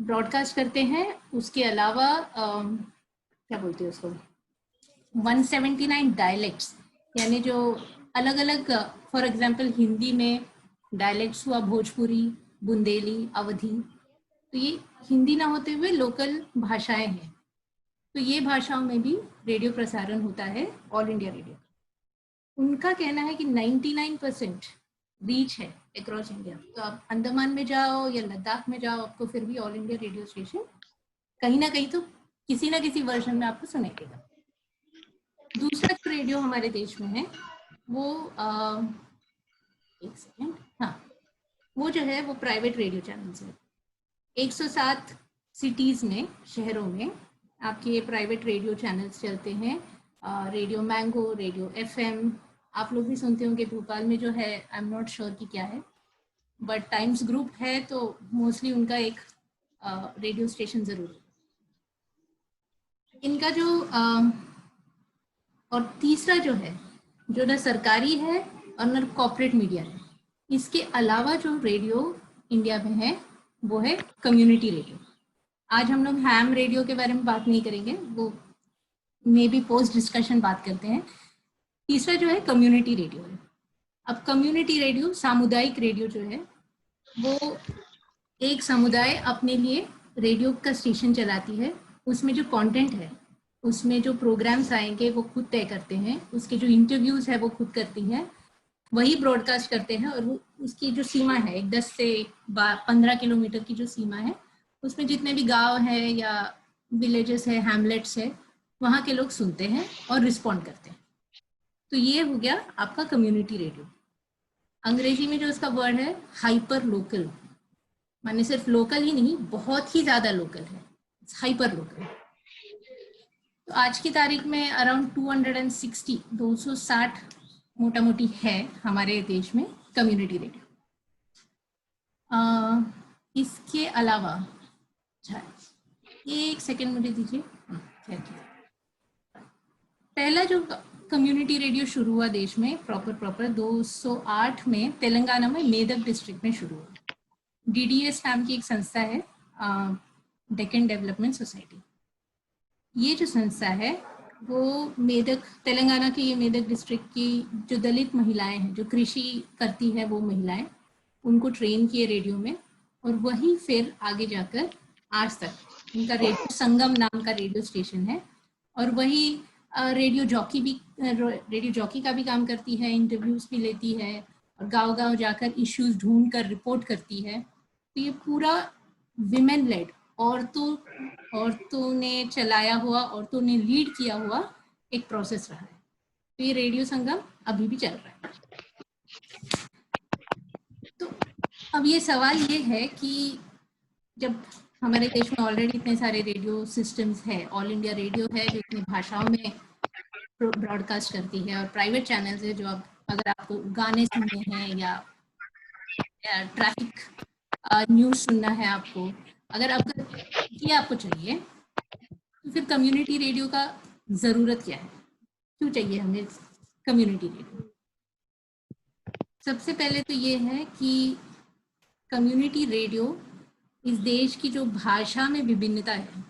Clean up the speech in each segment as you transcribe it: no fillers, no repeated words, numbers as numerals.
Broadcast करते हैं। उसके अलावा क्या बोलते हैं उसको, 179 डायलेक्ट्स, यानी जो अलग अलग, फॉर एग्जांपल हिंदी में डायलेक्ट्स हुआ भोजपुरी, बुंदेली, अवधी, तो ये हिंदी ना होते हुए लोकल भाषाएं हैं। तो ये भाषाओं में भी रेडियो प्रसारण होता है ऑल इंडिया रेडियो। उनका कहना है कि 99% रीच है अक्रॉस इंडिया। तो आप अंडमान में जाओ या लद्दाख में जाओ, आपको फिर भी ऑल इंडिया रेडियो स्टेशन कहीं ना कहीं तो किसी ना किसी वर्जन में आपको सुनाई देगा। दूसरा जो रेडियो हमारे देश में है वो एक सेकेंड, हाँ, वो जो है वो प्राइवेट रेडियो चैनल्स है। 107 सिटीज़ में, शहरों में आपके प्राइवेट रेडियो चैनल्स चलते हैं। रेडियो मैंगो, रेडियो एफएम, आप लोग भी सुनते होंगे। भोपाल में जो है, आई एम नॉट श्योर कि क्या है, बट टाइम्स ग्रुप है, तो मोस्टली उनका एक रेडियो स्टेशन ज़रूर है। इनका जो और तीसरा जो है, जो ना सरकारी है और ना कॉर्पोरेट मीडिया है, इसके अलावा जो रेडियो इंडिया में है वो है कम्युनिटी रेडियो। आज हम लोग हैम रेडियो के बारे में बात नहीं करेंगे, वो मे बी पोस्ट डिस्कशन बात करते हैं। तीसरा जो है कम्युनिटी रेडियो है। अब कम्युनिटी रेडियो, सामुदायिक रेडियो जो है, वो एक समुदाय अपने लिए रेडियो का स्टेशन चलाती है। उसमें जो कंटेंट है, उसमें जो प्रोग्राम्स आएंगे वो खुद तय करते हैं, उसके जो इंटरव्यूज है वो खुद करती हैं, वही ब्रॉडकास्ट करते हैं। और वो उसकी जो सीमा है, 10 से 15 किलोमीटर की जो सीमा है, उसमें जितने भी गांव है या विलेजेस है, हैमलेट्स है, वहाँ के लोग सुनते हैं और रिस्पॉन्ड करते हैं। तो ये हो गया आपका कम्युनिटी रेडियो। अंग्रेजी में जो इसका वर्ड है हाइपर लोकल, माने सिर्फ लोकल ही नहीं, बहुत ही ज्यादा लोकल है, हाइपर लोकल। तो आज की तारीख में अराउंड 260 मोटा मोटी है हमारे देश में कम्युनिटी रेडियो। इसके अलावा, एक सेकेंड मुझे दीजिए। पहला जो कम्युनिटी रेडियो शुरू हुआ देश में प्रॉपर 208 में तेलंगाना में मेदक डिस्ट्रिक्ट में शुरू हुआ। DDS नाम की एक संस्था है, डेक्कन डेवलपमेंट सोसाइटी। ये जो संस्था है वो मेदक, तेलंगाना की ये मेदक डिस्ट्रिक्ट की जो दलित महिलाएं हैं, जो कृषि करती है वो महिलाएं, उनको ट्रेन किए रेडियो में, और वही फिर आगे जाकर आज तक उनका रेडियो संगम नाम का रेडियो स्टेशन है। और वही रेडियो जॉकी का भी काम करती है, इंटरव्यूज भी लेती है और गांव-गांव जाकर इश्यूज ढूंढ कर रिपोर्ट करती है। तो ये पूरा विमेन लेड, औरतों ने चलाया हुआ, औरतों ने लीड किया हुआ एक प्रोसेस रहा है। तो ये रेडियो संगम अभी भी चल रहा है। तो अब ये सवाल ये है कि जब हमारे देश में ऑलरेडी इतने सारे रेडियो सिस्टम्स है, ऑल इंडिया रेडियो है जो इतनी भाषाओं में ब्रॉडकास्ट करती है, और प्राइवेट चैनल्स है जो अब अगर आपको गाने सुनने हैं या ट्रैफिक न्यूज़ सुनना है, आपको अगर आपको चाहिए, तो फिर कम्युनिटी रेडियो का ज़रूरत क्या है, क्यों चाहिए हमें कम्युनिटी रेडियो? सबसे पहले तो ये है कि कम्युनिटी रेडियो इस देश की जो भाषा में विभिन्नता है,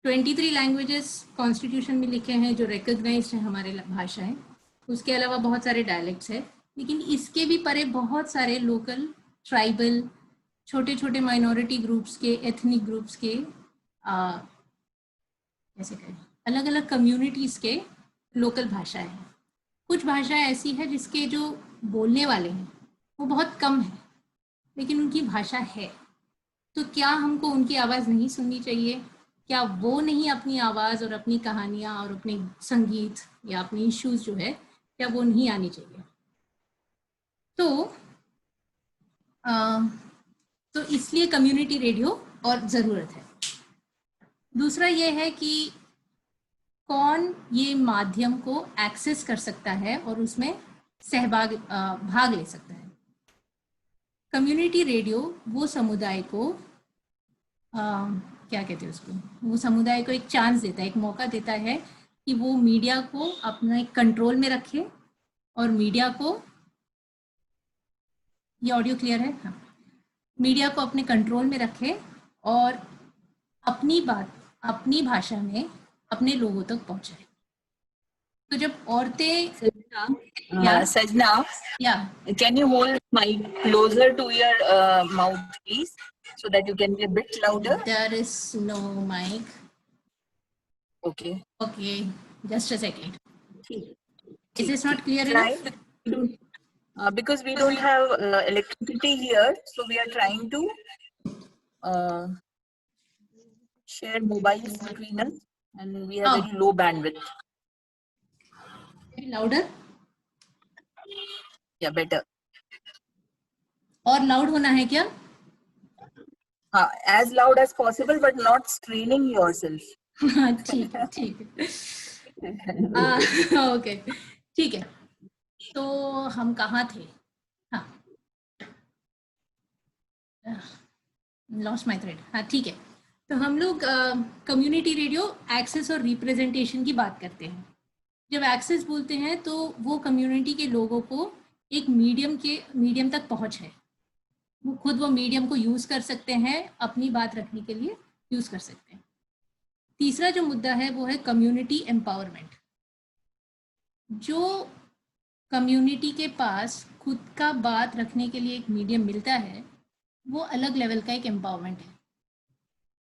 23 लैंग्वेजेस कॉन्स्टिट्यूशन में लिखे हैं जो रिकॉग्नाइज्ड है हमारे भाषाएं, उसके अलावा बहुत सारे डायलेक्ट्स है, लेकिन इसके भी परे बहुत सारे लोकल, ट्राइबल, छोटे छोटे माइनॉरिटी ग्रुप्स के, एथनिक ग्रुप्स के, कैसे कहें, अलग अलग कम्युनिटीज़ के लोकल भाषाएं हैं। कुछ भाषाएं ऐसी है जिसके जो बोलने वाले हैं वो बहुत कम है, लेकिन उनकी भाषा है। तो क्या हमको उनकी आवाज़ नहीं सुननी चाहिए? क्या वो नहीं अपनी आवाज़ और अपनी कहानियाँ और अपने संगीत या अपने इश्यूज जो है, क्या वो नहीं आनी चाहिए? तो इसलिए कम्युनिटी रेडियो और ज़रूरत है। दूसरा ये है कि कौन ये माध्यम को एक्सेस कर सकता है और उसमें भाग ले सकता है। कम्युनिटी रेडियो वो समुदाय को क्या कहते हैं उसको, वो समुदाय को एक चांस देता है, एक मौका देता है कि वो मीडिया को अपने कंट्रोल में रखे, और मीडिया को, ये ऑडियो क्लियर है? हाँ, मीडिया को अपने कंट्रोल में रखे और अपनी बात अपनी भाषा में अपने लोगों तक पहुंचाए। तो जब औरतें Sajna, या can you hold mic closer to your mouth, please, so that you can be a bit louder? there is no mic. Okay. Okay, just a second. Is this not clear Try enough? because we don't have electricity here, so we are trying to share mobiles between us, and we have Oh. very low bandwidth. Maybe louder? Yeah, better. और loud होना है क्या? As loud as possible, but not straining yourself. ठीक है, ठीक है. Okay, ठीक है. तो हम कहाँ थे? हाँ, लॉस्ट माय थ्रेड. हाँ, ठीक है. तो हम लोग कम्युनिटी रेडियो एक्सेस और रिप्रेजेंटेशन की बात करते हैं. जब एक्सेस बोलते हैं तो वो कम्युनिटी के लोगों को एक मीडियम तक पहुंच है. वो खुद वो मीडियम को यूज कर सकते हैं, अपनी बात रखने के लिए यूज कर सकते हैं. तीसरा जो मुद्दा है वो है कम्युनिटी एम्पावरमेंट. जो कम्युनिटी के पास खुद का बात रखने के लिए एक मीडियम मिलता है, वो अलग लेवल का एक एम्पावरमेंट है.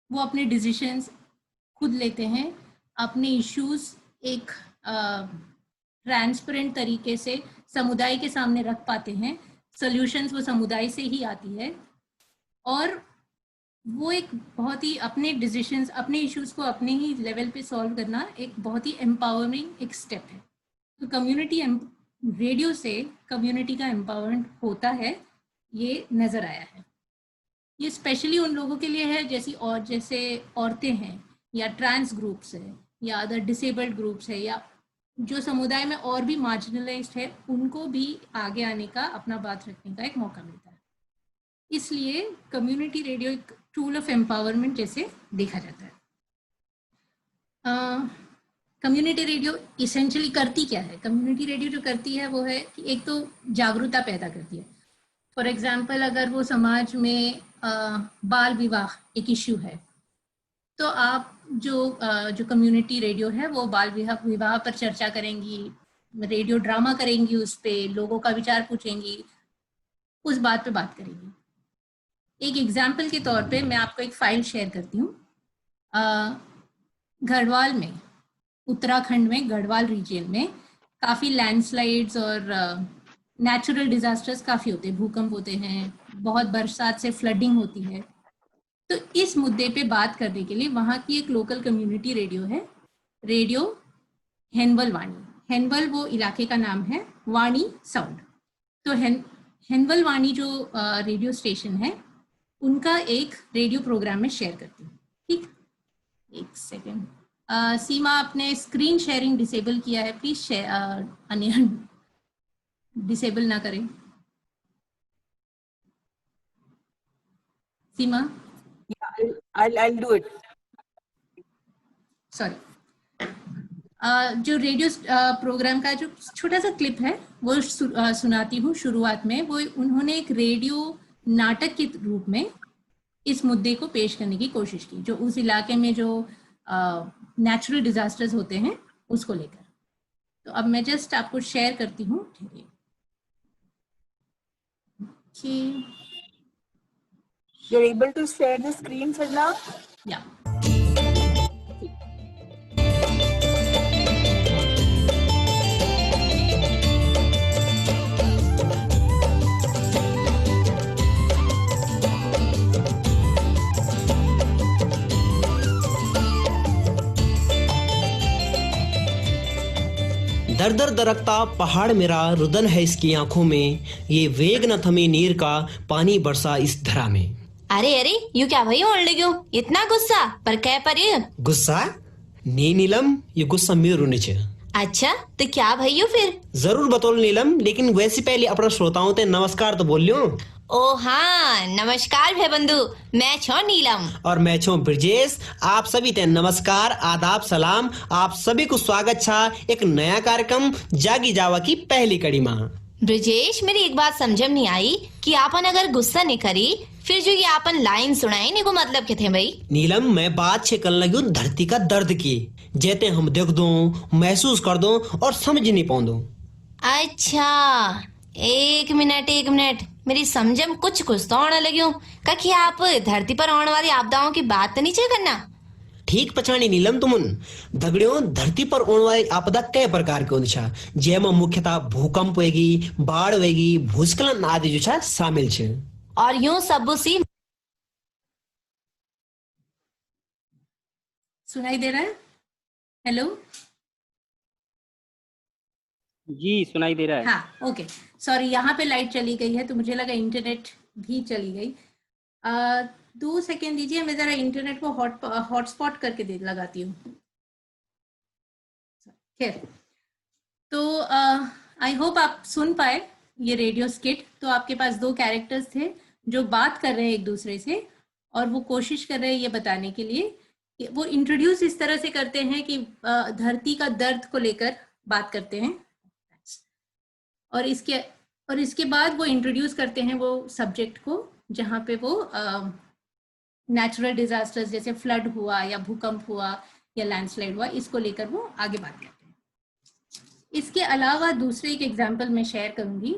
वो अपने डिसीजंस खुद लेते हैं, अपने इश्यूज एक ट्रांसपेरेंट तरीके से समुदाय के सामने रख पाते हैं. सॉल्यूशंस वो समुदाय से ही आती है, और वो एक बहुत ही अपने डिसीजंस, अपने इश्यूज को अपने ही लेवल पे सॉल्व करना एक बहुत ही एम्पावरिंग एक स्टेप है. तो कम्युनिटी रेडियो से कम्युनिटी का एम्पावरमेंट होता है, ये नज़र आया है. ये स्पेशली उन लोगों के लिए है जैसे औरतें हैं, या ट्रांस ग्रुप्स है, या अदर डिसेबल्ड ग्रुप्स है, या जो समुदाय में और भी मार्जिनलाइज्ड है, उनको भी आगे आने का, अपना बात रखने का एक मौका मिलता है. इसलिए कम्युनिटी रेडियो एक टूल ऑफ एम्पावरमेंट जैसे देखा जाता है. कम्युनिटी रेडियो इसेंशियली करती क्या है? कम्युनिटी रेडियो जो करती है वो है कि एक तो जागरूकता पैदा करती है. फॉर एग्जाम्पल, अगर वो समाज में बाल विवाह एक इश्यू है, तो आप जो कम्युनिटी रेडियो है वो बाल विवाह पर चर्चा करेंगी, रेडियो ड्रामा करेंगी, उस पे लोगों का विचार पूछेंगी, उस बात पे बात करेंगी. एक एग्जाम्पल के तौर पे मैं आपको एक फाइल शेयर करती हूँ. गढ़वाल में, उत्तराखंड में गढ़वाल रीजन में काफ़ी लैंडस्लाइड्स और नेचुरल डिजास्टर्स काफ़ी होते हैं, भूकंप होते हैं, बहुत बरसात से फ्लडिंग होती है. तो इस मुद्दे पे बात करने के लिए वहाँ की एक लोकल कम्युनिटी रेडियो है, रेडियो हेनबल वाणी. हेनबल वो इलाके का नाम है, वाणी साउंड. तो हेनबल वाणी जो रेडियो स्टेशन है, उनका एक रेडियो प्रोग्राम में शेयर करती हूँ. ठीक, एक सेकेंड. सीमा, आपने स्क्रीन शेयरिंग डिसेबल किया है, प्लीज डिसेबल ना करें. सीमा, I'll do it. सॉरी. जो रेडियो प्रोग्राम का जो छोटा सा क्लिप है वो सुनाती हूँ शुरुआत में. वो उन्होंने एक रेडियो नाटक के रूप में इस मुद्दे को पेश करने की कोशिश की, जो उस इलाके में जो नेचुरल डिजास्टर्स होते हैं उसको लेकर. तो अब मैं जस्ट आपको शेयर करती हूँ. Okay. You're able to share the screen, Sajna? Yeah. दर दर दरकता पहाड़ मेरा रुदन है इसकी आंखों में, ये वेग न थमी नीर का पानी बरसा इस धरा में. अरे अरे, यू क्या भाई बोल क्यों इतना गुस्सा? पर क्या पर ये गुस्सा नहीं नीलम, ये गुस्सा मेरे नीचे. अच्छा तो क्या भैया फिर? जरूर बतौल नीलम, लेकिन वैसे पहले अपना श्रोताओं ते नमस्कार तो बोल लियो. ओ हाँ, नमस्कार भाई बंधु, मैं छो नीलम और मैं छो ब्रजेश. आप सभी ते नमस्कार, आदाब, सलाम. आप सभी को स्वागत छा एक नया कार्यक्रम जागी जावा की पहली कड़ी में. ब्रजेश, मेरी एक बात समझ में नहीं आई कि आपन अगर गुस्सा नहीं करी फिर जो ये आपन लाइन सुनाई नी को मतलब के थे भाई? नीलम, मैं बात छे कर लगी धरती का दर्द की, जेते हम देख दो, महसूस कर दो और समझ नहीं पाऊं। अच्छा, एक मिनट, मेरी समझम कुछ कुछ तो आने लग्यो। कखी आप धरती पर आने वाली आपदाओं की बात तो नहीं चे करना? ठीक पछाणी नीलम तुमन। दगड़ियों, धरती पर होने वाली आपदा कई प्रकार की होती छा, जेमा मुख्यतः भूकंप होगी, बाढ़ होगी, भूस्खलन आदि जो छा शामिल छे। और यूं सब सी सुनाई दे रहा है? हेलो? जी सुनाई दे रहा है। हाँ, ओके। सॉरी, यहाँ पे लाइट चली गई है तो मुझे लगा इंटरनेट भी चली गई। 2 सेकेंड दीजिए, मैं जरा इंटरनेट को हॉटस्पॉट करके लगाती हूँ। खैर, तो आई होप आप सुन पाए ये रेडियो स्किट। तो आपके पास 2 कैरेक्टर्स थे जो बात कर रहे हैं एक दूसरे से, और वो कोशिश कर रहे हैं ये बताने के लिए कि वो इंट्रोड्यूस इस तरह से करते हैं कि धरती का दर्द को लेकर बात करते हैं, और इसके बाद वो इंट्रोड्यूस करते हैं वो सब्जेक्ट को जहाँ पे वो नेचुरल डिजास्टर्स जैसे फ्लड हुआ या भूकंप हुआ या लैंडस्लाइड हुआ, इसको लेकर वो आगे बात करते हैं। इसके अलावा दूसरे एक एग्जांपल मैं शेयर करूंगी।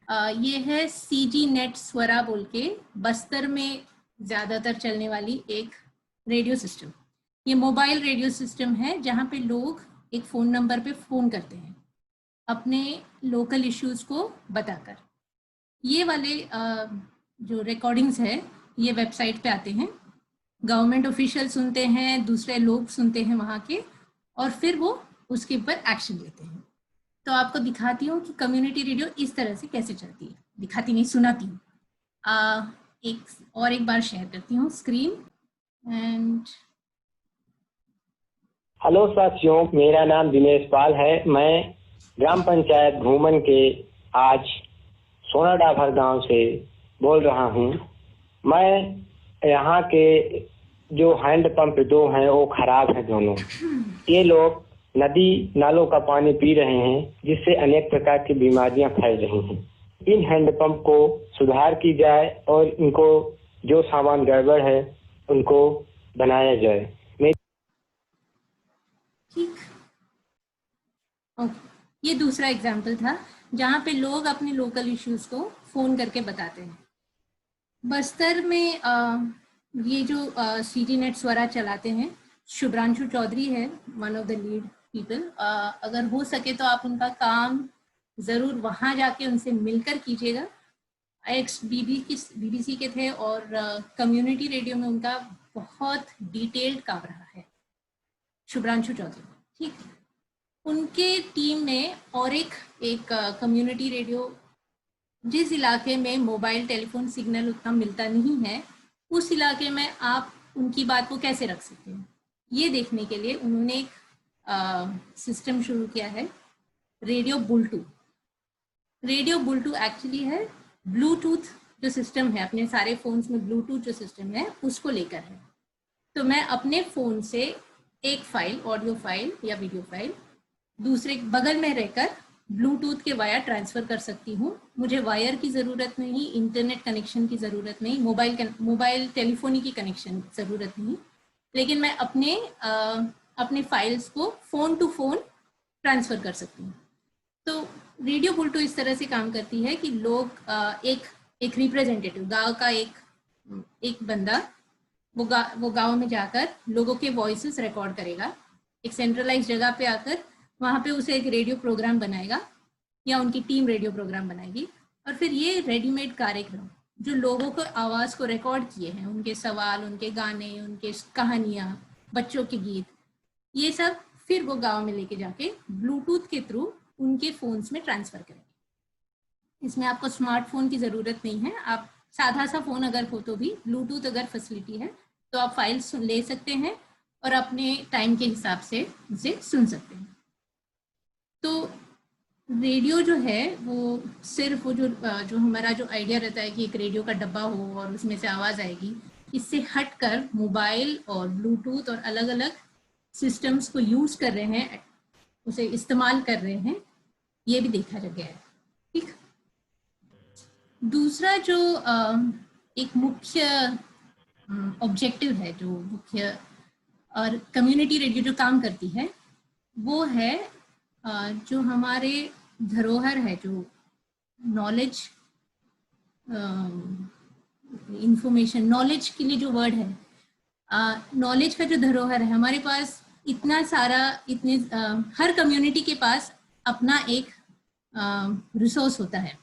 ये है सीजी नेट स्वरा बोल के बस्तर में ज़्यादातर चलने वाली एक रेडियो सिस्टम। ये मोबाइल रेडियो सिस्टम है जहाँ पे लोग एक फ़ोन नंबर पे फ़ोन करते हैं अपने लोकल इश्यूज को बताकर। ये वाले जो रिकॉर्डिंग्स है ये वेबसाइट पे आते हैं, गवर्नमेंट ऑफिशियल सुनते हैं, दूसरे लोग सुनते हैं वहाँ के, और फिर वो उसके ऊपर एक्शन लेते हैं। तो आपको दिखाती हूँ कि कम्युनिटी रेडियो इस तरह से कैसे चलती है। दिखाती नहीं, सुनाती हूँ। एक बार शेयर करती हूँ स्क्रीन। एंड हेलो साथियों, मेरा नाम दिनेश पाल है। मैं ग्राम पंचायत घूमन के आज सोनाडाभर गांव से बोल रहा हूं। मैं यहाँ के जो हैंड पंप 2 हैं वो खराब है दोनों। ये लोग नदी नालों का पानी पी रहे हैं जिससे अनेक प्रकार की बीमारियां फैल रही हैं। इन हैंड पंप को सुधार की जाए और इनको जो सामान गड़बड़ है उनको बनाया जाए। ठीक, ओके। ये दूसरा एग्जाम्पल था जहाँ पे लोग अपने लोकल इश्यूज को फोन करके बताते हैं। बस्तर में ये जो सीजी नेट स्वरा चलाते हैं, शुभ्रांशु चौधरी है one of the lead people. अगर हो सके तो आप उनका काम ज़रूर वहाँ जाके उनसे मिलकर कीजिएगा। बीबीसी के थे और कम्युनिटी रेडियो में उनका बहुत डिटेल्ड काम रहा है, शुभ्रांशु चौधरी। ठीक है, उनके टीम में और एक कम्युनिटी रेडियो, जिस इलाके में मोबाइल टेलीफोन सिग्नल उतना मिलता नहीं है, उस इलाके में आप उनकी बात को कैसे रख सकते हैं, ये देखने के लिए उन्होंने एक सिस्टम शुरू किया है, रेडियो बुलटू। रेडियो बुलटू एक्चुअली है ब्लूटूथ जो सिस्टम है, अपने सारे फोन्स में ब्लूटूथ जो सिस्टम है उसको लेकर है। तो मैं अपने फ़ोन से एक फाइल, ऑडियो फाइल या वीडियो फाइल, दूसरे बगल में रहकर ब्लूटूथ के वायर ट्रांसफ़र कर सकती हूँ। मुझे वायर की ज़रूरत नहीं, इंटरनेट कनेक्शन की ज़रूरत नहीं, मोबाइल टेलीफोनी की कनेक्शन ज़रूरत नहीं, लेकिन मैं अपने फाइल्स को फ़ोन टू फ़ोन ट्रांसफ़र कर सकती हूँ। तो रेडियो बुलटू इस तरह से काम करती है कि लोग एक रिप्रेजेंटेटिव, गांव का एक बंदा वो गांव में जाकर लोगों के वॉइसेस रिकॉर्ड करेगा, एक सेंट्रलाइज जगह पे आकर वहाँ पे उसे एक रेडियो प्रोग्राम बनाएगा या उनकी टीम रेडियो प्रोग्राम बनाएगी, और फिर ये रेडीमेड कार्यक्रम जो लोगों को आवाज़ को रिकॉर्ड किए हैं, उनके सवाल, उनके गाने, उनके कहानियाँ, बच्चों के गीत, ये सब फिर वो गांव में लेके जाके ब्लूटूथ के थ्रू उनके फ़ोन्स में ट्रांसफ़र करेंगे। इसमें आपको स्मार्टफोन की ज़रूरत नहीं है, आप साधा सा फ़ोन अगर हो तो भी ब्लूटूथ अगर फैसिलिटी है तो आप फाइल्स ले सकते हैं और अपने टाइम के हिसाब से उसे सुन सकते हैं। तो रेडियो जो है वो सिर्फ वो जो हमारा जो आइडिया रहता है कि एक रेडियो का डब्बा हो और उसमें से आवाज़ आएगी, इससे हटकर मोबाइल और ब्लूटूथ और अलग अलग सिस्टम्स को यूज़ कर रहे हैं, उसे इस्तेमाल कर रहे हैं, ये भी देखा गया है। ठीक, दूसरा जो एक मुख्य ऑब्जेक्टिव है, जो मुख्य और कम्युनिटी रेडियो जो काम करती है वो है जो हमारे धरोहर है, जो नॉलेज इंफॉर्मेशन, नॉलेज के लिए जो वर्ड है, नॉलेज का जो धरोहर है हमारे पास, इतना सारा, इतने हर कम्युनिटी के पास अपना एक रिसोर्स होता है।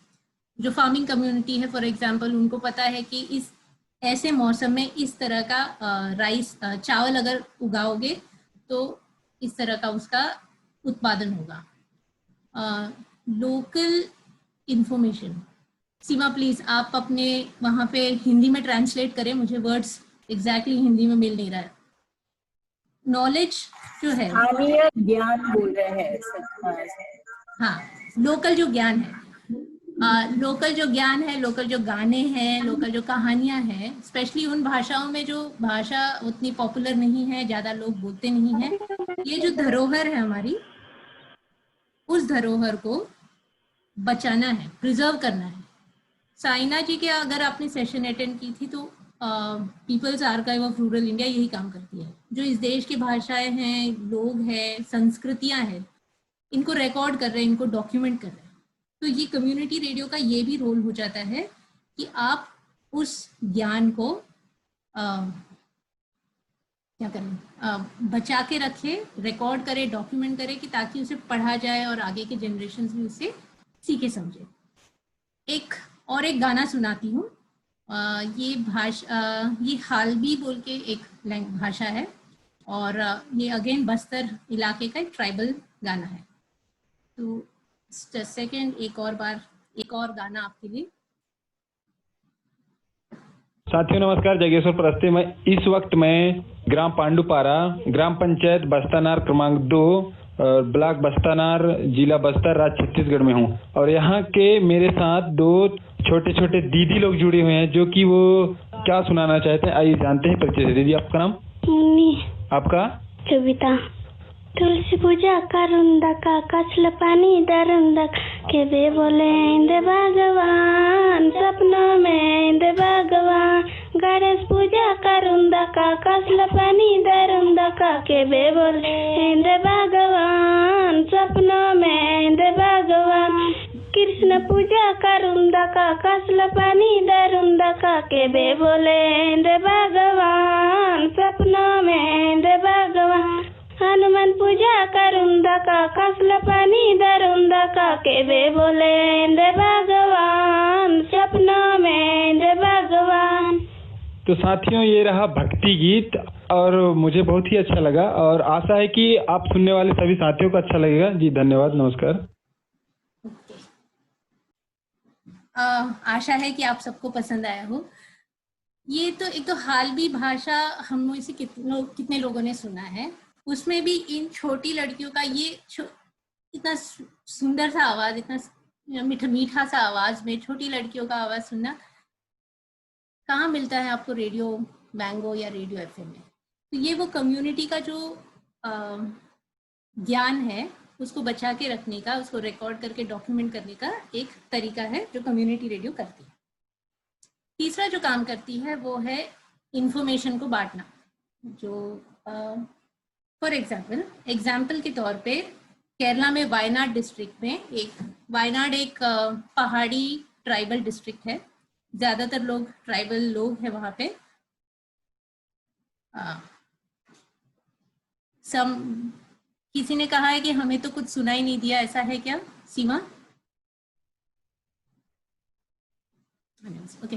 जो फार्मिंग कम्युनिटी है फॉर एग्जांपल, उनको पता है कि इस ऐसे मौसम में इस तरह का राइस, चावल अगर उगाओगे तो इस तरह का उसका उत्पादन होगा। लोकल इंफॉर्मेशन, सीमा प्लीज आप अपने वहाँ पे हिंदी में ट्रांसलेट करें, मुझे वर्ड्स एग्जैक्टली हिंदी में मिल नहीं रहा है। नॉलेज जो है, स्थानीय ज्ञान बोल रहे हैं। हाँ, लोकल जो ज्ञान है, लोकल जो ज्ञान है, लोकल जो गाने हैं, लोकल जो कहानियां हैं, स्पेशली उन भाषाओं में जो भाषा उतनी पॉपुलर नहीं है, ज्यादा लोग बोलते नहीं है, ये जो धरोहर है हमारी, उस धरोहर को बचाना है, प्रिजर्व करना है। साइना जी के अगर आपने सेशन अटेंड की थी तो people's archive of rural India यही काम करती है। जो इस देश की भाषाएं हैं, लोग हैं, संस्कृतियां हैं, इनको रिकॉर्ड कर रहे हैं, इनको डॉक्यूमेंट कर रहे हैं। तो ये कम्युनिटी रेडियो का ये भी रोल हो जाता है कि आप उस ज्ञान को क्या करें, बचा के रखें, रिकॉर्ड करें, डॉक्यूमेंट करें, कि ताकि उसे पढ़ा जाए और आगे के जनरेशन भी उसे सीखे समझे। एक गाना सुनाती हूँ। ये हालबी बोल के एक भाषा है, और ये अगेन बस्तर इलाके का एक ट्राइबल गाना है। तो सेकंड, एक और गाना आपके लिए। साथियों नमस्कार, जगेश्वर प्रस्ते में इस वक्त मैं ग्राम पांडुपारा, ग्राम पंचायत बस्तानार क्रमांक 2, ब्लॉक बस्तानार, जिला बस्तर, राज्य छत्तीसगढ़ में हूँ। और यहाँ के मेरे साथ 2 छोटे छोटे दीदी लोग जुड़े हुए हैं, जो कि वो क्या सुनाना चाहते हैं, आइए जानते हैं परिचय से। दीदी आपका नाम? मुन्नी। आपका? कविता। तुलसी पूजा करुंदा का कसल पानी दरुंदा के बे बोले इंदे भगवान, सपनों में इंदे भगवान। गणेश पूजा करुंदा का कसल पानी दरुंदा का के बे बोले इंदे भगवान, सपनों में इंदे भगवान। कृष्ण पूजा करुंदा का कसल पानी दरुंदा का के बे बोले इंदे भगवान, सपनों में इंदे भगवान। हनुमान पूजा करुंदा का कसला पानी दरुंदा का के बे बोले इंद्र भगवान, सपनों में इंद्र भगवान। तो साथियों ये रहा भक्ति गीत, और मुझे बहुत ही अच्छा लगा, और आशा है कि आप सुनने वाले सभी साथियों को अच्छा लगेगा। जी धन्यवाद, नमस्कार। आशा है कि आप सबको पसंद आया हो। ये तो एक तो हालबी भाषा हम में से कितने लोगों ने सुना है, उसमें भी इन छोटी लड़कियों का ये इतना सुंदर सा आवाज, इतना मीठा सा आवाज में छोटी लड़कियों का आवाज सुनना कहाँ मिलता है आपको रेडियो मैंगो या रेडियो एफएम में। तो ये वो कम्युनिटी का जो ज्ञान है उसको बचा के रखने का, उसको रिकॉर्ड करके डॉक्यूमेंट करने का एक तरीका है जो कम्युनिटी रेडियो करती है। तीसरा जो काम करती है वो है इंफॉर्मेशन को बांटना। जो फॉर एग्जाम्पल के तौर पे केरला में वायनाड डिस्ट्रिक्ट में वायनाड एक पहाड़ी ट्राइबल डिस्ट्रिक्ट है, ज्यादातर लोग ट्राइबल लोग हैं वहाँ पे। किसी ने कहा है कि हमें तो कुछ सुनाई नहीं दिया, ऐसा है क्या Seema? Okay,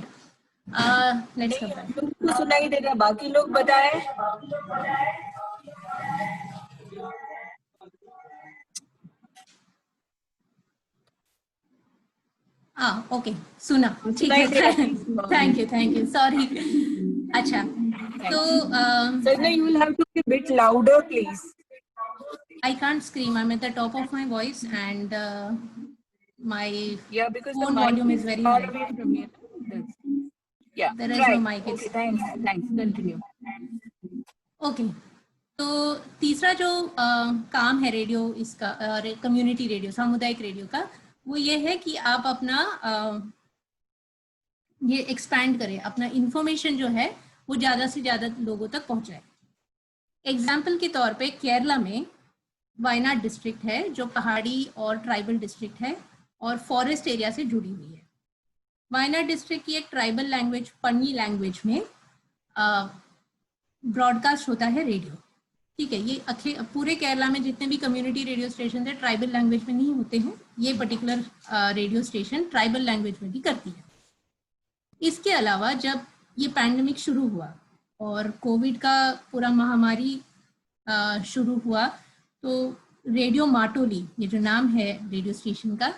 let's come back. तुमको सुनाई दे रहा, बाकी लोग बताएं। ओके, सुना, ठीक है, थैंक यू, सॉरी। अच्छा, तो Sajna, you will have to be a bit louder, please. I can't scream. I'm at the top of my voice, and my because phone the mic volume is very far high. away from you. There is no mic. Okay, thanks. Continue. Okay. तो तीसरा जो काम है radio इसका, community radio, सामुदायिक radio का, वो ये है कि आप अपना ये एक्सपैंड करे, अपना इंफॉर्मेशन जो है वो ज़्यादा से ज़्यादा लोगों तक पहुंचाए। एग्जाम्पल के तौर पे केरला में वायनाड डिस्ट्रिक्ट है जो पहाड़ी और ट्राइबल डिस्ट्रिक्ट है और फॉरेस्ट एरिया से जुड़ी हुई है। वायनाड डिस्ट्रिक्ट की एक ट्राइबल लैंग्वेज पन्नी लैंग्वेज में ब्रॉडकास्ट होता है रेडियो, ठीक है। ये पूरे केरला में जितने भी कम्युनिटी रेडियो स्टेशन है ट्राइबल लैंग्वेज में नहीं होते हैं, ये particular radio station tribal language में भी करती है। इसके अलावा जब ये पैंडेमिक शुरू हुआ और कोविड का पूरा महामारी शुरू हुआ तो रेडियो माटोली, ये जो नाम है रेडियो स्टेशन का,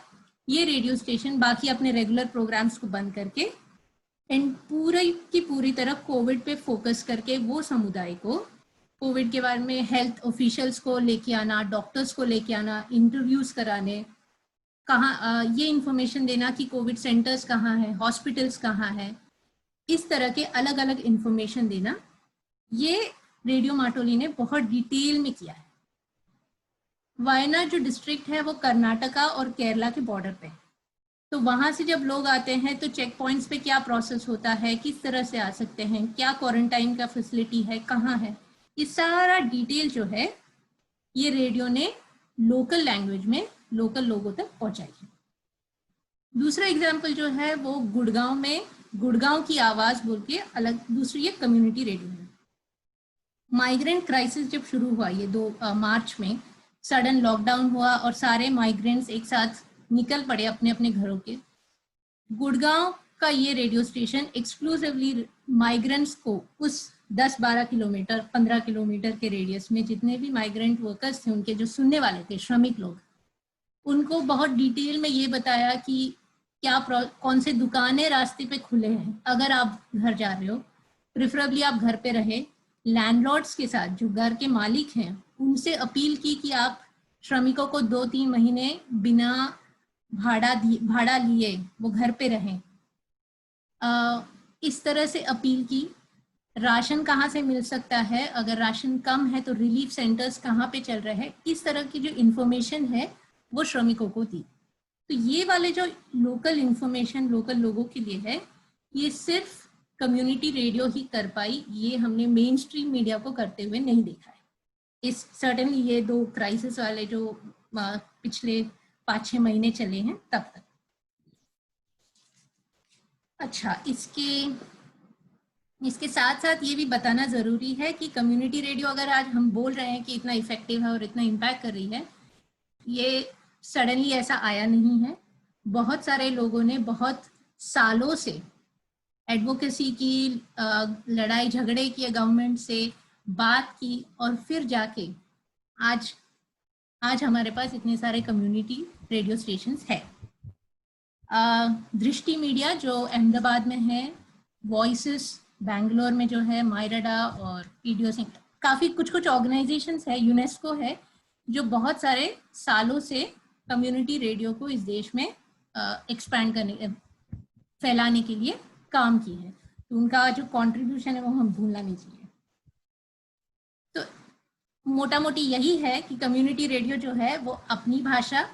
ये रेडियो स्टेशन बाकी अपने रेगुलर प्रोग्राम्स को बंद करके एंड पूरी की पूरी तरह कोविड पे फोकस करके वो समुदाय को कोविड के बारे में हेल्थ ऑफिशियल्स को लेके आना, डॉक्टर्स को लेके आना, इंटरव्यूज कराने, कहाँ ये इंफॉर्मेशन देना कि कोविड सेंटर्स कहाँ है, हॉस्पिटल्स कहाँ है, इस तरह के अलग अलग इंफॉर्मेशन देना, ये रेडियो माटोली ने बहुत डिटेल में किया है। वायनाड जो डिस्ट्रिक्ट है वो कर्नाटका और केरला के बॉर्डर पे है, तो वहां से जब लोग आते हैं तो चेक पॉइंट्स पे क्या प्रोसेस होता है, किस तरह से आ सकते हैं, क्या क्वारंटाइन का फैसिलिटी है, कहाँ है, ये सारा डिटेल जो है ये रेडियो ने लोकल लैंग्वेज में लोकल लोगों तक पहुंचाई है। दूसरा एग्जाम्पल जो है वो गुड़गांव में गुड़गांव की आवाज बोल के अलग दूसरी एक कम्युनिटी रेडियो है। माइग्रेंट क्राइसिस जब शुरू हुआ ये 2 मार्च में, सडन लॉकडाउन हुआ और सारे माइग्रेंट्स एक साथ निकल पड़े अपने अपने घरों के। गुड़गांव का ये रेडियो स्टेशन एक्सक्लूसिवली माइग्रेंट्स को उस 10-12 किलोमीटर 15 किलोमीटर के रेडियस में जितने भी माइग्रेंट वर्कर्स थे, उनके जो सुनने वाले थे श्रमिक लोग, उनको बहुत डिटेल में ये बताया कि क्या कौन से दुकानें रास्ते पे खुले हैं, अगर आप घर जा रहे हो प्रिफरेबली आप घर पे रहे। लैंडलॉर्ड्स के साथ जो घर के मालिक हैं उनसे अपील की कि आप श्रमिकों को 2-3 महीने बिना भाड़ा लिए वो घर पे रहें, इस तरह से अपील की। राशन कहाँ से मिल सकता है, अगर राशन कम है तो रिलीफ सेंटर्स कहाँ पे चल रहे हैं, इस तरह की जो इंफॉर्मेशन है वो श्रमिकों को दी। तो ये वाले जो लोकल इंफॉर्मेशन लोकल लोगों के लिए है, ये सिर्फ कम्युनिटी रेडियो ही कर पाई, ये हमने मेन स्ट्रीम मीडिया को करते हुए नहीं देखा है। इस सर्टेनली ये 2 क्राइसिस वाले जो पिछले 5-6 महीने चले हैं तब तक। अच्छा, इसके साथ साथ ये भी बताना ज़रूरी है कि कम्युनिटी रेडियो अगर आज हम बोल रहे हैं कि इतना इफेक्टिव है और इतना इम्पैक्ट कर रही है, ये सडनली ऐसा आया नहीं है। बहुत सारे लोगों ने बहुत सालों से एडवोकेसी की, लड़ाई झगड़े किए, गवर्नमेंट से बात की और फिर जाके आज हमारे पास इतने सारे कम्युनिटी रेडियो स्टेशंस है। दृष्टि मीडिया जो अहमदाबाद में है, वॉइसेस बैंगलोर में जो है, मायराडा और पीडीओ सिंह, काफ़ी कुछ ऑर्गेनाइजेशंस है, यूनेस्को है, जो बहुत सारे सालों से कम्युनिटी रेडियो को इस देश में एक्सपैंड करने, फैलाने के लिए काम की है। तो उनका जो कंट्रीब्यूशन है वो हम भूलना नहीं चाहिए। तो मोटा मोटी यही है कि कम्युनिटी रेडियो जो है वो अपनी भाषा,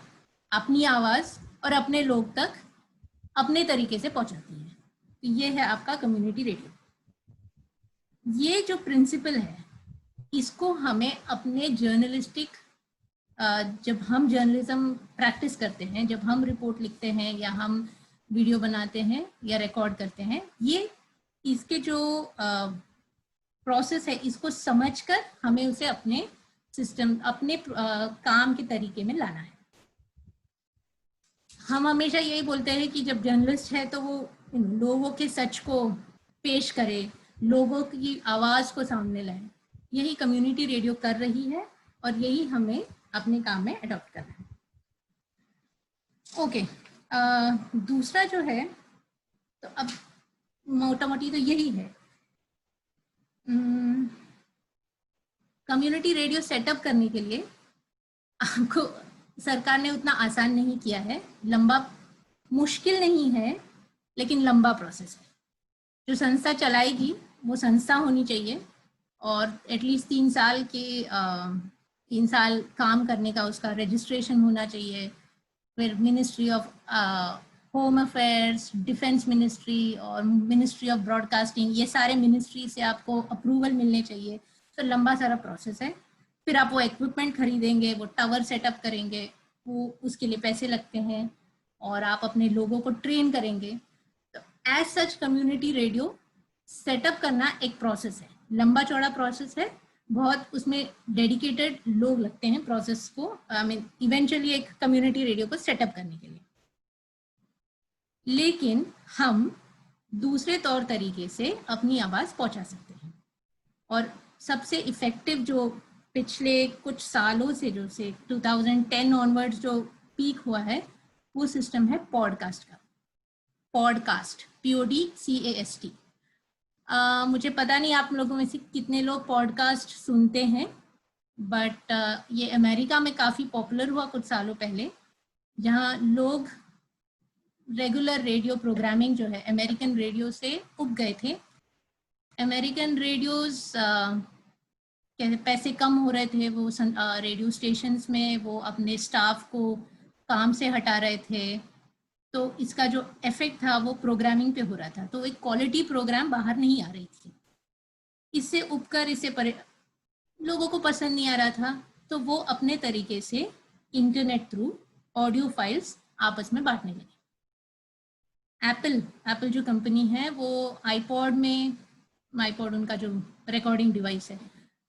अपनी आवाज़ और अपने लोग तक अपने तरीके से पहुंचाती है। तो ये है आपका कम्युनिटी रेडियो। ये जो प्रिंसिपल है इसको हमें अपने जर्नलिस्टिक, जब हम जर्नलिज्म प्रैक्टिस करते हैं, जब हम रिपोर्ट लिखते हैं या हम वीडियो बनाते हैं या रिकॉर्ड करते हैं, ये इसके जो प्रोसेस है इसको समझकर हमें उसे अपने सिस्टम, अपने काम के तरीके में लाना है। हम हमेशा यही बोलते हैं कि जब जर्नलिस्ट है तो वो लोगों के सच को पेश करे, लोगों की आवाज़ को सामने लाए। यही कम्युनिटी रेडियो कर रही है और यही हमें अपने काम में अडॉप्ट करना है। ओके, दूसरा जो है, तो अब मोटा मोटी तो यही है। कम्युनिटी रेडियो सेटअप करने के लिए आपको सरकार ने उतना आसान नहीं किया है, लंबा, मुश्किल नहीं है लेकिन लंबा प्रोसेस है। जो संस्था चलाएगी वो संस्था होनी चाहिए और एटलीस्ट 3 साल काम करने का उसका रजिस्ट्रेशन होना चाहिए। फिर ministry of home affairs, defence ministry और मिनिस्ट्री ऑफ ब्रॉडकास्टिंग, ये सारे मिनिस्ट्री से आपको अप्रूवल मिलने चाहिए। तो लंबा सारा प्रोसेस है। फिर आप वो इक्विपमेंट खरीदेंगे, वो टावर सेटअप करेंगे, वो उसके लिए पैसे लगते हैं, और आप अपने लोगों को ट्रेन करेंगे। तो as such community radio setup करना एक प्रोसेस है, लंबा चौड़ा प्रोसेस है, बहुत उसमें डेडिकेटेड लोग लगते हैं प्रोसेस को, आई मीन इवेंचुअली एक कम्युनिटी रेडियो को सेटअप करने के लिए। लेकिन हम दूसरे तौर तरीके से अपनी आवाज़ पहुंचा सकते हैं, और सबसे इफ़ेक्टिव जो पिछले कुछ सालों से, जो से 2010 ऑनवर्ड्स जो पीक हुआ है, वो सिस्टम है पॉडकास्ट का। Podcast, PODCAST। मुझे पता नहीं आप लोगों में से कितने लोग पॉडकास्ट सुनते हैं, बट ये अमेरिका में काफ़ी पॉपुलर हुआ कुछ सालों पहले, जहाँ लोग रेगुलर रेडियो प्रोग्रामिंग जो है अमेरिकन रेडियो से उब गए थे। अमेरिकन रेडियोज़ पैसे कम हो रहे थे, वो रेडियो स्टेशंस में वो अपने स्टाफ को काम से हटा रहे थे, तो इसका जो इफेक्ट था वो प्रोग्रामिंग पे हो रहा था, तो एक क्वालिटी प्रोग्राम बाहर नहीं आ रही थी। इससे उपकर लोगों को पसंद नहीं आ रहा था, तो वो अपने तरीके से इंटरनेट थ्रू ऑडियो फाइल्स आपस में बांटने लगे। एप्पल जो कंपनी है, वो आईपॉड उनका जो रिकॉर्डिंग डिवाइस है,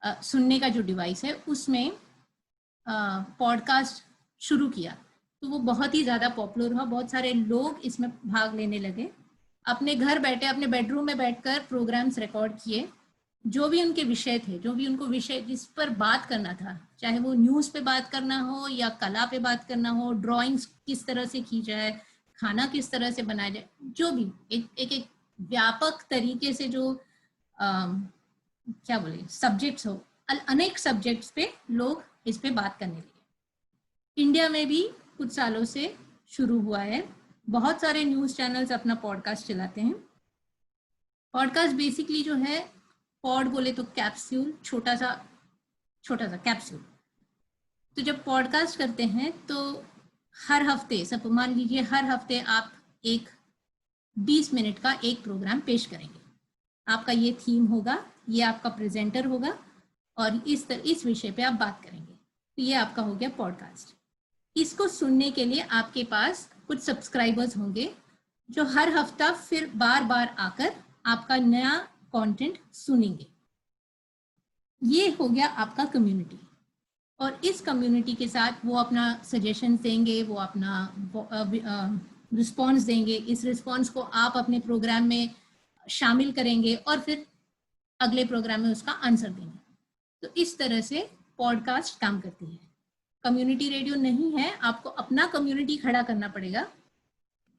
सुनने का जो डिवाइस है, उसमें पॉडकास्ट शुरू किया, तो वो बहुत ही ज़्यादा पॉपुलर हुआ। बहुत सारे लोग इसमें भाग लेने लगे, अपने घर बैठे, अपने बेडरूम में बैठकर प्रोग्राम्स रिकॉर्ड किए, जो भी उनके विषय थे, जो भी उनको विषय जिस पर बात करना था, चाहे वो न्यूज़ पे बात करना हो या कला पे बात करना हो, ड्राइंग्स किस तरह से की जाए, खाना किस तरह से बनाया जाए, जो भी एक व्यापक तरीके से जो सब्जेक्ट्स हो, अनेक सब्जेक्ट्स पे लोग इस पे बात करने लगे। इंडिया में भी कुछ सालों से शुरू हुआ है, बहुत सारे न्यूज़ चैनल्स अपना पॉडकास्ट चलाते हैं। पॉडकास्ट बेसिकली जो है, पॉड बोले तो कैप्सूल, छोटा सा कैप्सूल। तो जब पॉडकास्ट करते हैं तो हर हफ्ते, सब मान लीजिए हर हफ्ते आप एक 20 मिनट का एक प्रोग्राम पेश करेंगे। आपका ये थीम होगा, ये आपका प्रेजेंटर होगा, और इस विषय पे आप बात करेंगे। तो ये आपका हो गया पॉडकास्ट। इसको सुनने के लिए आपके पास कुछ सब्सक्राइबर्स होंगे, जो हर हफ्ता फिर बार बार आकर आपका नया कंटेंट सुनेंगे। ये हो गया आपका कम्युनिटी, और इस कम्युनिटी के साथ वो अपना सजेशन देंगे, वो अपना रिस्पॉन्स देंगे। इस रिस्पॉन्स को आप अपने प्रोग्राम में शामिल करेंगे और फिर अगले प्रोग्राम में उसका आंसर देंगे। तो इस तरह से पॉडकास्ट काम करती है। कम्युनिटी रेडियो नहीं है, आपको अपना कम्युनिटी खड़ा करना पड़ेगा,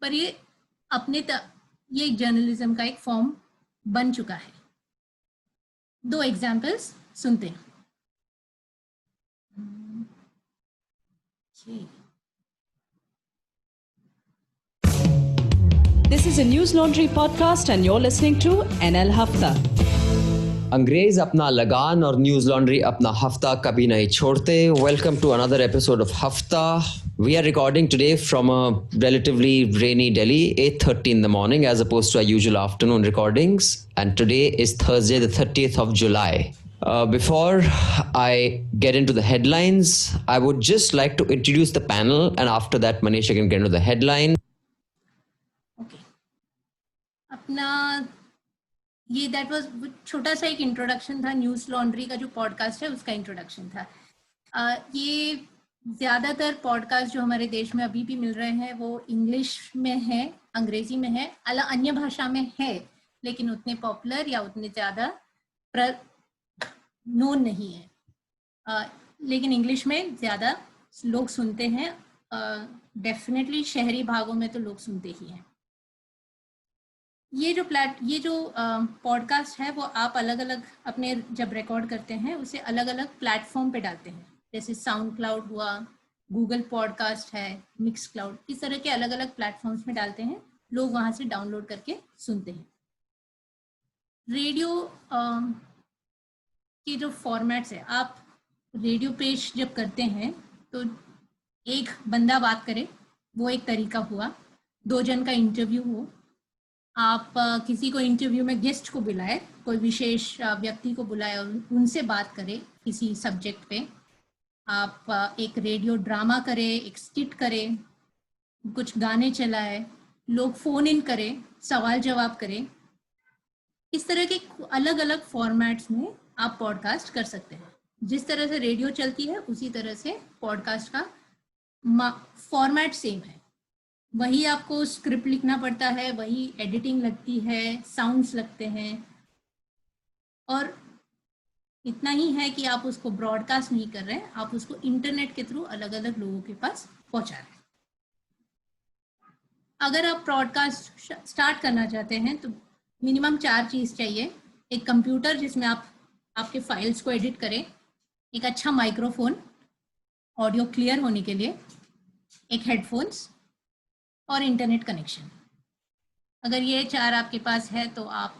पर ये ये जर्नलिज्म का एक फॉर्म बन चुका है। 2 एग्जाम्पल्स सुनते हैं। This is a News Laundry podcast and you're listening to NL Hafta. अंग्रेज अपना लगान और न्यूज लॉन्ड्री अपना हफ्ता कभी नहीं छोड़ते. Welcome to another episode of Hafta. We are recording today from a relatively rainy Delhi, 8:30 in the morning as opposed to our usual afternoon recordings. And today is Thursday, the 30th of July. Before I get into the headlines, I would just like to introduce the panel, and after that Manisha can get into the headline. Okay. अपना ये that was छोटा सा एक introduction था, news laundry का जो podcast है उसका इंट्रोडक्शन था। ये ज़्यादातर पॉडकास्ट जो हमारे देश में अभी भी मिल रहे हैं वो इंग्लिश में है, अंग्रेजी में है, अन्य भाषा में है, लेकिन उतने पॉपुलर या उतने ज़्यादा नोन नहीं है। लेकिन इंग्लिश में ज़्यादा लोग सुनते हैं। डेफिनेटली शहरी भागों में तो लोग सुनते ही हैं। ये जो पॉडकास्ट है वो आप अलग अलग अपने जब रिकॉर्ड करते हैं उसे अलग अलग प्लेटफॉर्म पे डालते हैं, जैसे साउंड क्लाउड हुआ, गूगल पॉडकास्ट है, मिक्स क्लाउड, इस तरह के अलग अलग प्लेटफॉर्म्स में डालते हैं। लोग वहाँ से डाउनलोड करके सुनते हैं। रेडियो के जो फॉर्मेट्स है, आप रेडियो पेश जब करते हैं तो एक बंदा बात करे, वो एक तरीका हुआ। 2 जन का इंटरव्यू हो, आप किसी को इंटरव्यू में गेस्ट को बुलाए, कोई विशेष व्यक्ति को बुलाए और उनसे बात करें किसी सब्जेक्ट पे, आप एक रेडियो ड्रामा करें, एक स्किट करें, कुछ गाने चलाए, लोग फोन इन करें, सवाल जवाब करें। इस तरह के अलग अलग फॉर्मेट्स में आप पॉडकास्ट कर सकते हैं। जिस तरह से रेडियो चलती है उसी तरह से पॉडकास्ट का फॉर्मेट सेम है। वही आपको स्क्रिप्ट लिखना पड़ता है, वही एडिटिंग लगती है, साउंड्स लगते हैं, और इतना ही है कि आप उसको ब्रॉडकास्ट नहीं कर रहे हैं, आप उसको इंटरनेट के थ्रू अलग अलग लोगों के पास पहुंचा रहे हैं। अगर आप ब्रॉडकास्ट स्टार्ट करना चाहते हैं तो मिनिमम 4 चीज़ चाहिए। एक कंप्यूटर जिसमें आप आपके फाइल्स को एडिट करें, एक अच्छा माइक्रोफोन ऑडियो क्लियर होने के लिए, एक हेडफोन्स और इंटरनेट कनेक्शन। अगर ये 4 आपके पास है तो आप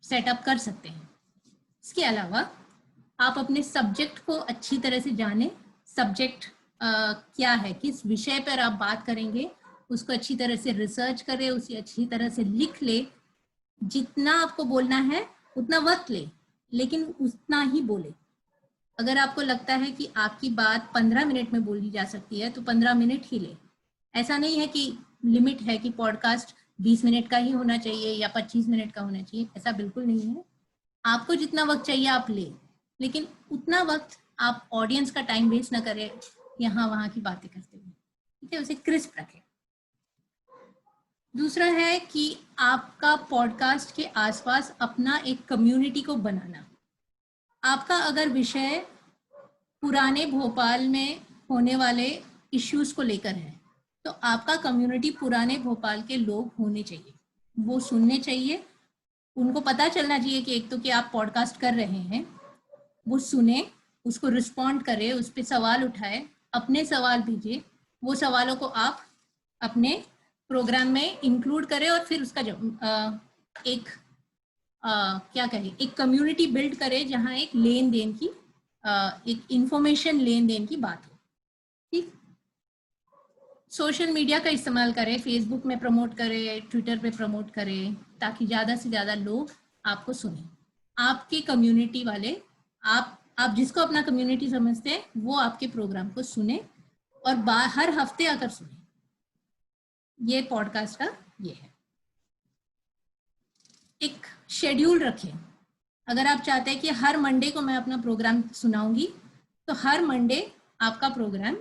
सेटअप कर सकते हैं। इसके अलावा आप अपने सब्जेक्ट को अच्छी तरह से जानें। सब्जेक्ट क्या है, किस विषय पर आप बात करेंगे, उसको अच्छी तरह से रिसर्च करें, उसे अच्छी तरह से लिख ले। जितना आपको बोलना है उतना वक्त ले, लेकिन उतना ही बोले। अगर आपको लगता है कि आपकी बात 15 मिनट में बोली जा सकती है तो 15 मिनट ही ले। ऐसा नहीं है कि लिमिट है कि पॉडकास्ट 20 मिनट का ही होना चाहिए या 25 मिनट का होना चाहिए, ऐसा बिल्कुल नहीं है। आपको जितना वक्त चाहिए आप ले, लेकिन उतना वक्त आप ऑडियंस का टाइम वेस्ट ना करें यहाँ वहाँ की बातें करते हुए, ठीक है, उसे क्रिस्प रखें। दूसरा है कि आपका पॉडकास्ट के आसपास अपना एक कम्युनिटी को बनाना। आपका अगर विषय पुराने भोपाल में होने वाले इश्यूज को लेकर है तो आपका कम्युनिटी पुराने भोपाल के लोग होने चाहिए, वो सुनने चाहिए, उनको पता चलना चाहिए कि एक तो कि आप पॉडकास्ट कर रहे हैं, वो सुने, उसको रिस्पॉन्ड करे, उस पर सवाल उठाए, अपने सवाल दीजिए, वो सवालों को आप अपने प्रोग्राम में इंक्लूड करें और फिर उसका क्या कहें, एक कम्युनिटी बिल्ड करें जहां एक लेन देन की एक इंफॉर्मेशन लेन देन की बात हो। ठीक, सोशल मीडिया का इस्तेमाल करें, फेसबुक में प्रमोट करें, ट्विटर पे प्रमोट करें, ताकि ज़्यादा से ज़्यादा लोग आपको सुने। आपके कम्युनिटी वाले, आप जिसको अपना कम्युनिटी समझते हैं वो आपके प्रोग्राम को सुने और हर हफ्ते आकर सुने। ये पॉडकास्ट का ये है। एक शेड्यूल रखें। अगर आप चाहते हैं कि हर मंडे को मैं अपना प्रोग्राम सुनाऊंगी तो हर मंडे आपका प्रोग्राम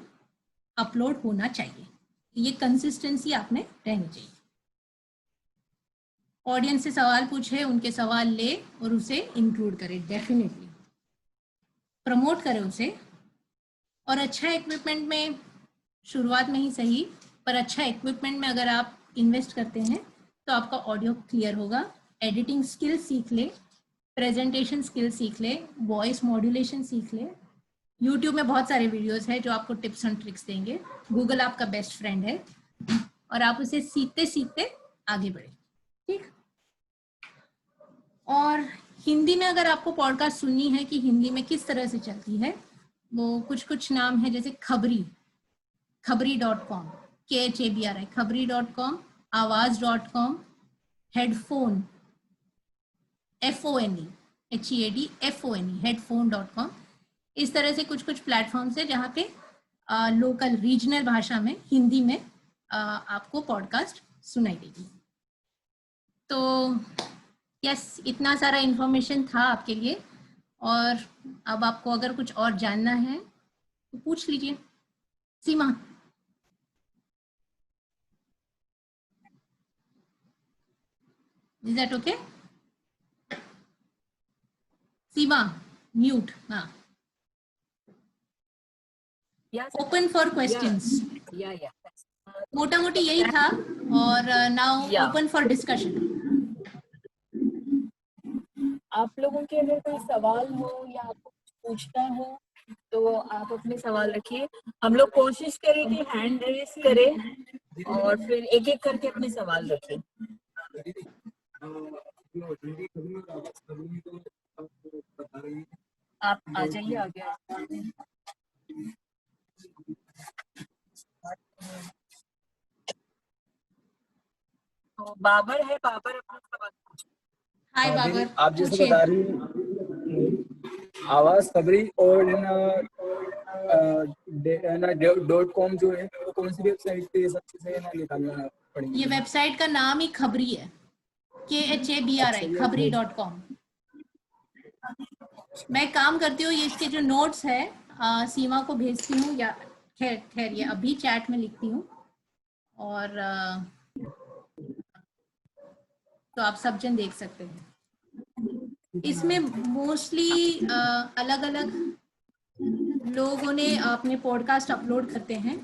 अपलोड होना चाहिए। ये कंसिस्टेंसी आप में रहनी चाहिए। ऑडियंस से सवाल पूछे, उनके सवाल ले और उसे इंक्लूड करें, डेफिनेटली प्रमोट करें उसे। और अच्छा इक्विपमेंट में शुरुआत में ही सही, पर अच्छा इक्विपमेंट में अगर आप इन्वेस्ट करते हैं तो आपका ऑडियो क्लियर होगा। एडिटिंग स्किल सीख ले, प्रेजेंटेशन स्किल सीख ले, वॉइस मॉड्यूलेशन सीख ले। यूट्यूब में बहुत सारे वीडियोस हैं जो आपको टिप्स एंड ट्रिक्स देंगे। गूगल आपका बेस्ट फ्रेंड है और आप उसे सीखते सीखते आगे बढ़े। ठीक, और हिंदी में अगर आपको पॉडकास्ट सुननी है कि हिंदी में किस तरह से चलती है, वो कुछ नाम है, जैसे खबरी.com, KHABRI, खबरी.com, आवाज.com, हेडफोन, FONE, HEAD हेडफोन.com। इस तरह से कुछ प्लेटफॉर्म्स है जहाँ पे लोकल रीजनल भाषा में, हिंदी में आपको पॉडकास्ट सुनाई देगी। तो यस, इतना सारा इन्फॉर्मेशन था आपके लिए, और अब आपको अगर कुछ और जानना है तो पूछ लीजिए। Seema, is that okay? Seema mute. हाँ, ओपन फॉर क्वेश्चंस। मोटा मोटी यही था, और नाउ ओपन फॉर डिस्कशन। आप लोगों के अगर कोई सवाल हो या आपको कुछ पूछना हो तो आप अपने सवाल रखिए। हम लोग कोशिश करें कि हैंड रेस करें और फिर एक एक करके अपने सवाल रखें। आप आ जाइए आगे। बाबर है, बाबर अपना सवाल पूछे। हाय बाबर, आप जैसे पूछिए। बता रही आवाज खबरी और .com जो है वो कौन सी वेबसाइट पे सब चीजें ना निकालना पड़ेंगी? ये वेबसाइट का नाम ही खबरी है, KHABRI, खबरी.com। मैं काम करती हूँ, ये इसके जो नोट्स है सीमा को भेजती हूँ, या खैर ये अभी चैट में लिखती हूँ, और तो आप सब जन देख सकते हैं। इसमें मोस्टली अलग अलग लोगों ने अपने पॉडकास्ट अपलोड करते हैं।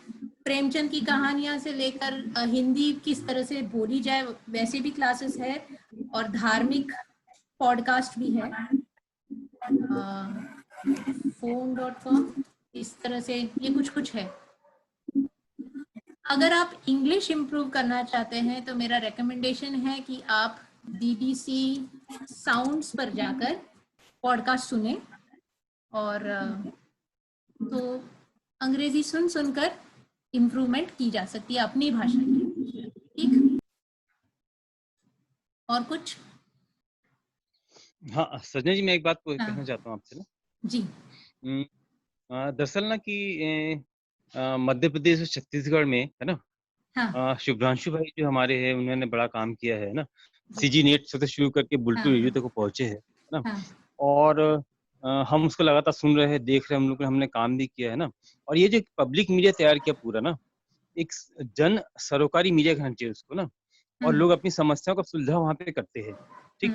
प्रेमचंद की कहानियां से लेकर हिंदी किस तरह से बोली जाए वैसे भी क्लासेस है, और धार्मिक पॉडकास्ट भी है। phone.com, इस तरह से ये कुछ है। अगर आप इंग्लिश इम्प्रूव करना चाहते हैं तो मेरा रिकमेंडेशन है कि आप BBC साउंड्स पर जाकर पॉडकास्ट सुने, और तो अंग्रेजी सुनकर इम्प्रूवमेंट की जा सकती है अपनी भाषा की। ठीक, और कुछ? हाँ संजय जी, मैं एक बात कहना चाहता हूँ आपसे ना जी। दरअसल ना कि मध्य प्रदेश और छत्तीसगढ़ में है ना, हाँ। शुभ्रांशु भाई जो हमारे हैं उन्होंने बड़ा काम किया है ना, CG नेट से शुरू करके बुलटू रेडियो तक पहुंचे है ना। हाँ। और हम उसको लगातार सुन रहे हैं, देख रहे हैं, हम लोग हमने काम भी किया है ना। और ये जो पब्लिक मीडिया तैयार किया पूरा ना, एक जन सरोकारी मीडिया कहना चाहिए उसको ना, और लोग अपनी समस्याओं का सुलझाव वहाँ पे करते हैं। ठीक,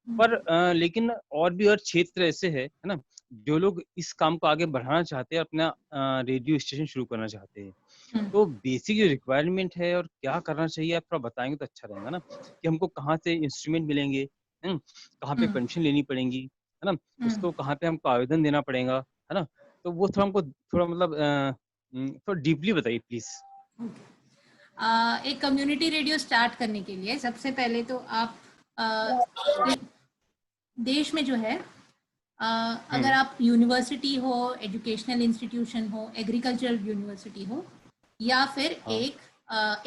पर लेकिन और भी और क्षेत्र ऐसे है ना, जो लोग इस काम को आगे बढ़ाना चाहते हैं, अपना रेडियो स्टेशन शुरू करना चाहते हैं। तो बेसिक जो रिक्वायरमेंट है और क्या करना चाहिए आप थोड़ा बताएंगे तो अच्छा रहेगा ना, कि हमको कहाँ से इंस्ट्रूमेंट मिलेंगे, कहाँ पे परमिशन लेनी पड़ेगी, है ना, उसको कहाँ पे हमको आवेदन देना पड़ेगा, है ना। तो वो थोड़ा हमको थोड़ा मतलब थोड़ा डीपली बताइए प्लीज। एक कम्युनिटी रेडियो स्टार्ट करने के लिए सबसे पहले तो आप देश में जो है अगर आप यूनिवर्सिटी हो, एजुकेशनल इंस्टीट्यूशन हो, एग्रीकल्चरल यूनिवर्सिटी हो, या फिर एक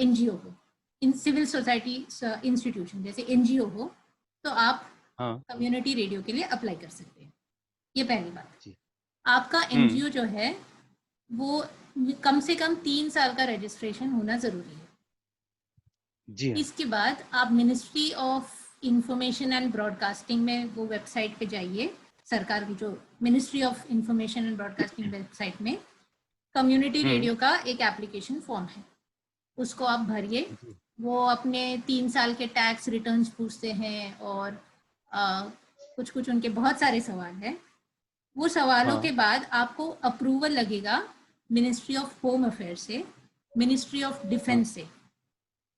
NGO हो, इन सिविल सोसाइटी इंस्टीट्यूशन जैसे NGO हो, तो आप कम्युनिटी रेडियो के लिए अप्लाई कर सकते हैं। ये पहली बात। आपका NGO जो है वो कम से कम 3 साल का रजिस्ट्रेशन होना जरूरी है। जी। इसके बाद आप ministry of information and broadcasting में वो वेबसाइट पे जाइए, सरकार की जो ministry of information and broadcasting website में कम्युनिटी रेडियो का एक एप्लीकेशन फॉर्म है, उसको आप भरिए। वो अपने 3 साल के टैक्स रिटर्न्स पूछते हैं, और कुछ उनके बहुत सारे सवाल हैं। वो सवालों के बाद आपको अप्रूवल लगेगा मिनिस्ट्री ऑफ होम अफेयर से, मिनिस्ट्री ऑफ डिफेंस से,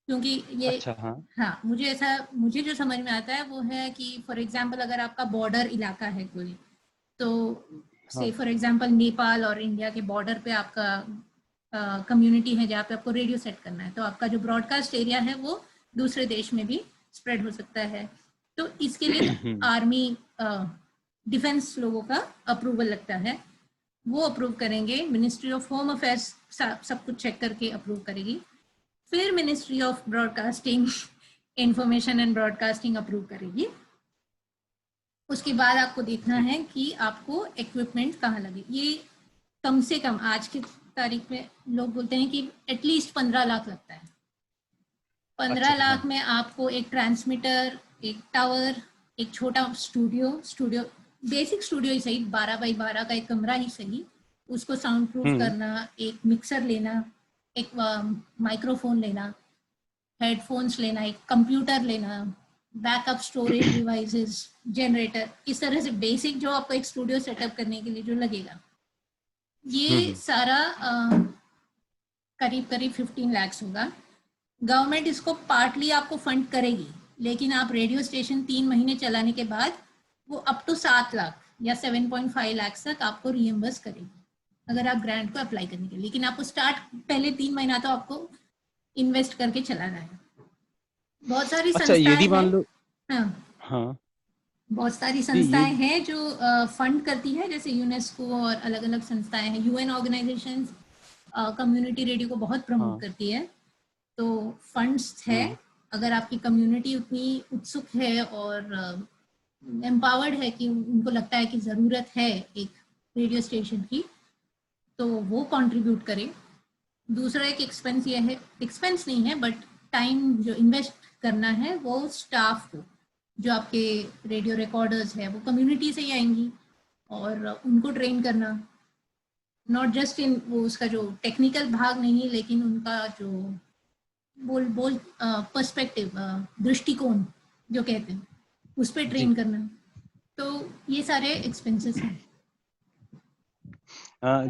क्योंकि ये हाँ मुझे जो समझ में आता है वो है कि फॉर एग्जांपल अगर आपका बॉर्डर इलाका है कोई, तो से फॉर एग्जांपल नेपाल और इंडिया के बॉर्डर पे आपका कम्युनिटी है जहाँ पे आपको रेडियो सेट करना है, तो आपका जो ब्रॉडकास्ट एरिया है वो दूसरे देश में भी स्प्रेड हो सकता है। तो इसके लिए आर्मी डिफेंस लोगों का अप्रूवल लगता है, वो अप्रूव करेंगे। मिनिस्ट्री ऑफ होम अफेयर्स सब कुछ चेक करके अप्रूव करेगी, फिर ministry of broadcasting information and broadcasting approve करेगी। उसके बाद आपको देखना है कि आपको इक्विपमेंट कहाँ लगे। ये कम से कम आज की तारीख में लोग बोलते हैं कि एटलीस्ट 15 लाख लगता है। 15 लाख में आपको एक ट्रांसमीटर, एक टावर, एक छोटा स्टूडियो बेसिक स्टूडियो ही सही, 12 बाई 12 का एक कमरा ही सही, उसको साउंड प्रूफ करना, एक मिक्सर लेना, एक माइक्रोफोन लेना, हेडफोन्स लेना, एक कंप्यूटर लेना, बैकअप स्टोरेज डिवाइसेस, जनरेटर, इस तरह से बेसिक जो आपको एक स्टूडियो सेटअप करने के लिए जो लगेगा, ये सारा करीब 15 लाख होगा। गवर्नमेंट इसको पार्टली आपको फंड करेगी, लेकिन आप रेडियो स्टेशन 3 महीने चलाने के बाद वो अप टू 7 लाख या 7.5 लाख तक आपको रीइंबर्स करेगी अगर आप ग्रांट को अप्लाई करने के लिए। लेकिन आपको स्टार्ट पहले 3 महीना तो आपको इन्वेस्ट करके चलाना है। बहुत सारी संस्थाएं हैं, बहुत सारी संस्थाएं हैं जो फंड करती है, जैसे यूनेस्को और अलग अलग संस्थाएं हैं। UN ऑर्गेनाइजेशंस कम्युनिटी रेडियो को बहुत प्रमोट करती है, तो फंड्स है अगर आपकी कम्युनिटी उतनी उत्सुक है और एम्पावर्ड है कि उनको लगता है कि ज़रूरत है एक रेडियो स्टेशन की, तो वो कंट्रीब्यूट करें। दूसरा एक एक्सपेंस ये है, एक्सपेंस नहीं है बट टाइम जो इन्वेस्ट करना है वो स्टाफ को, जो आपके रेडियो रिकॉर्डर्स है वो कम्युनिटी से ही आएंगी, और उनको ट्रेन करना, नॉट जस्ट इन वो उसका जो टेक्निकल भाग नहीं, लेकिन उनका जो बोल पर्सपेक्टिव, दृष्टिकोण जो कहते हैं, उस पर ट्रेन करना। तो ये सारे एक्सपेंसेस हैं।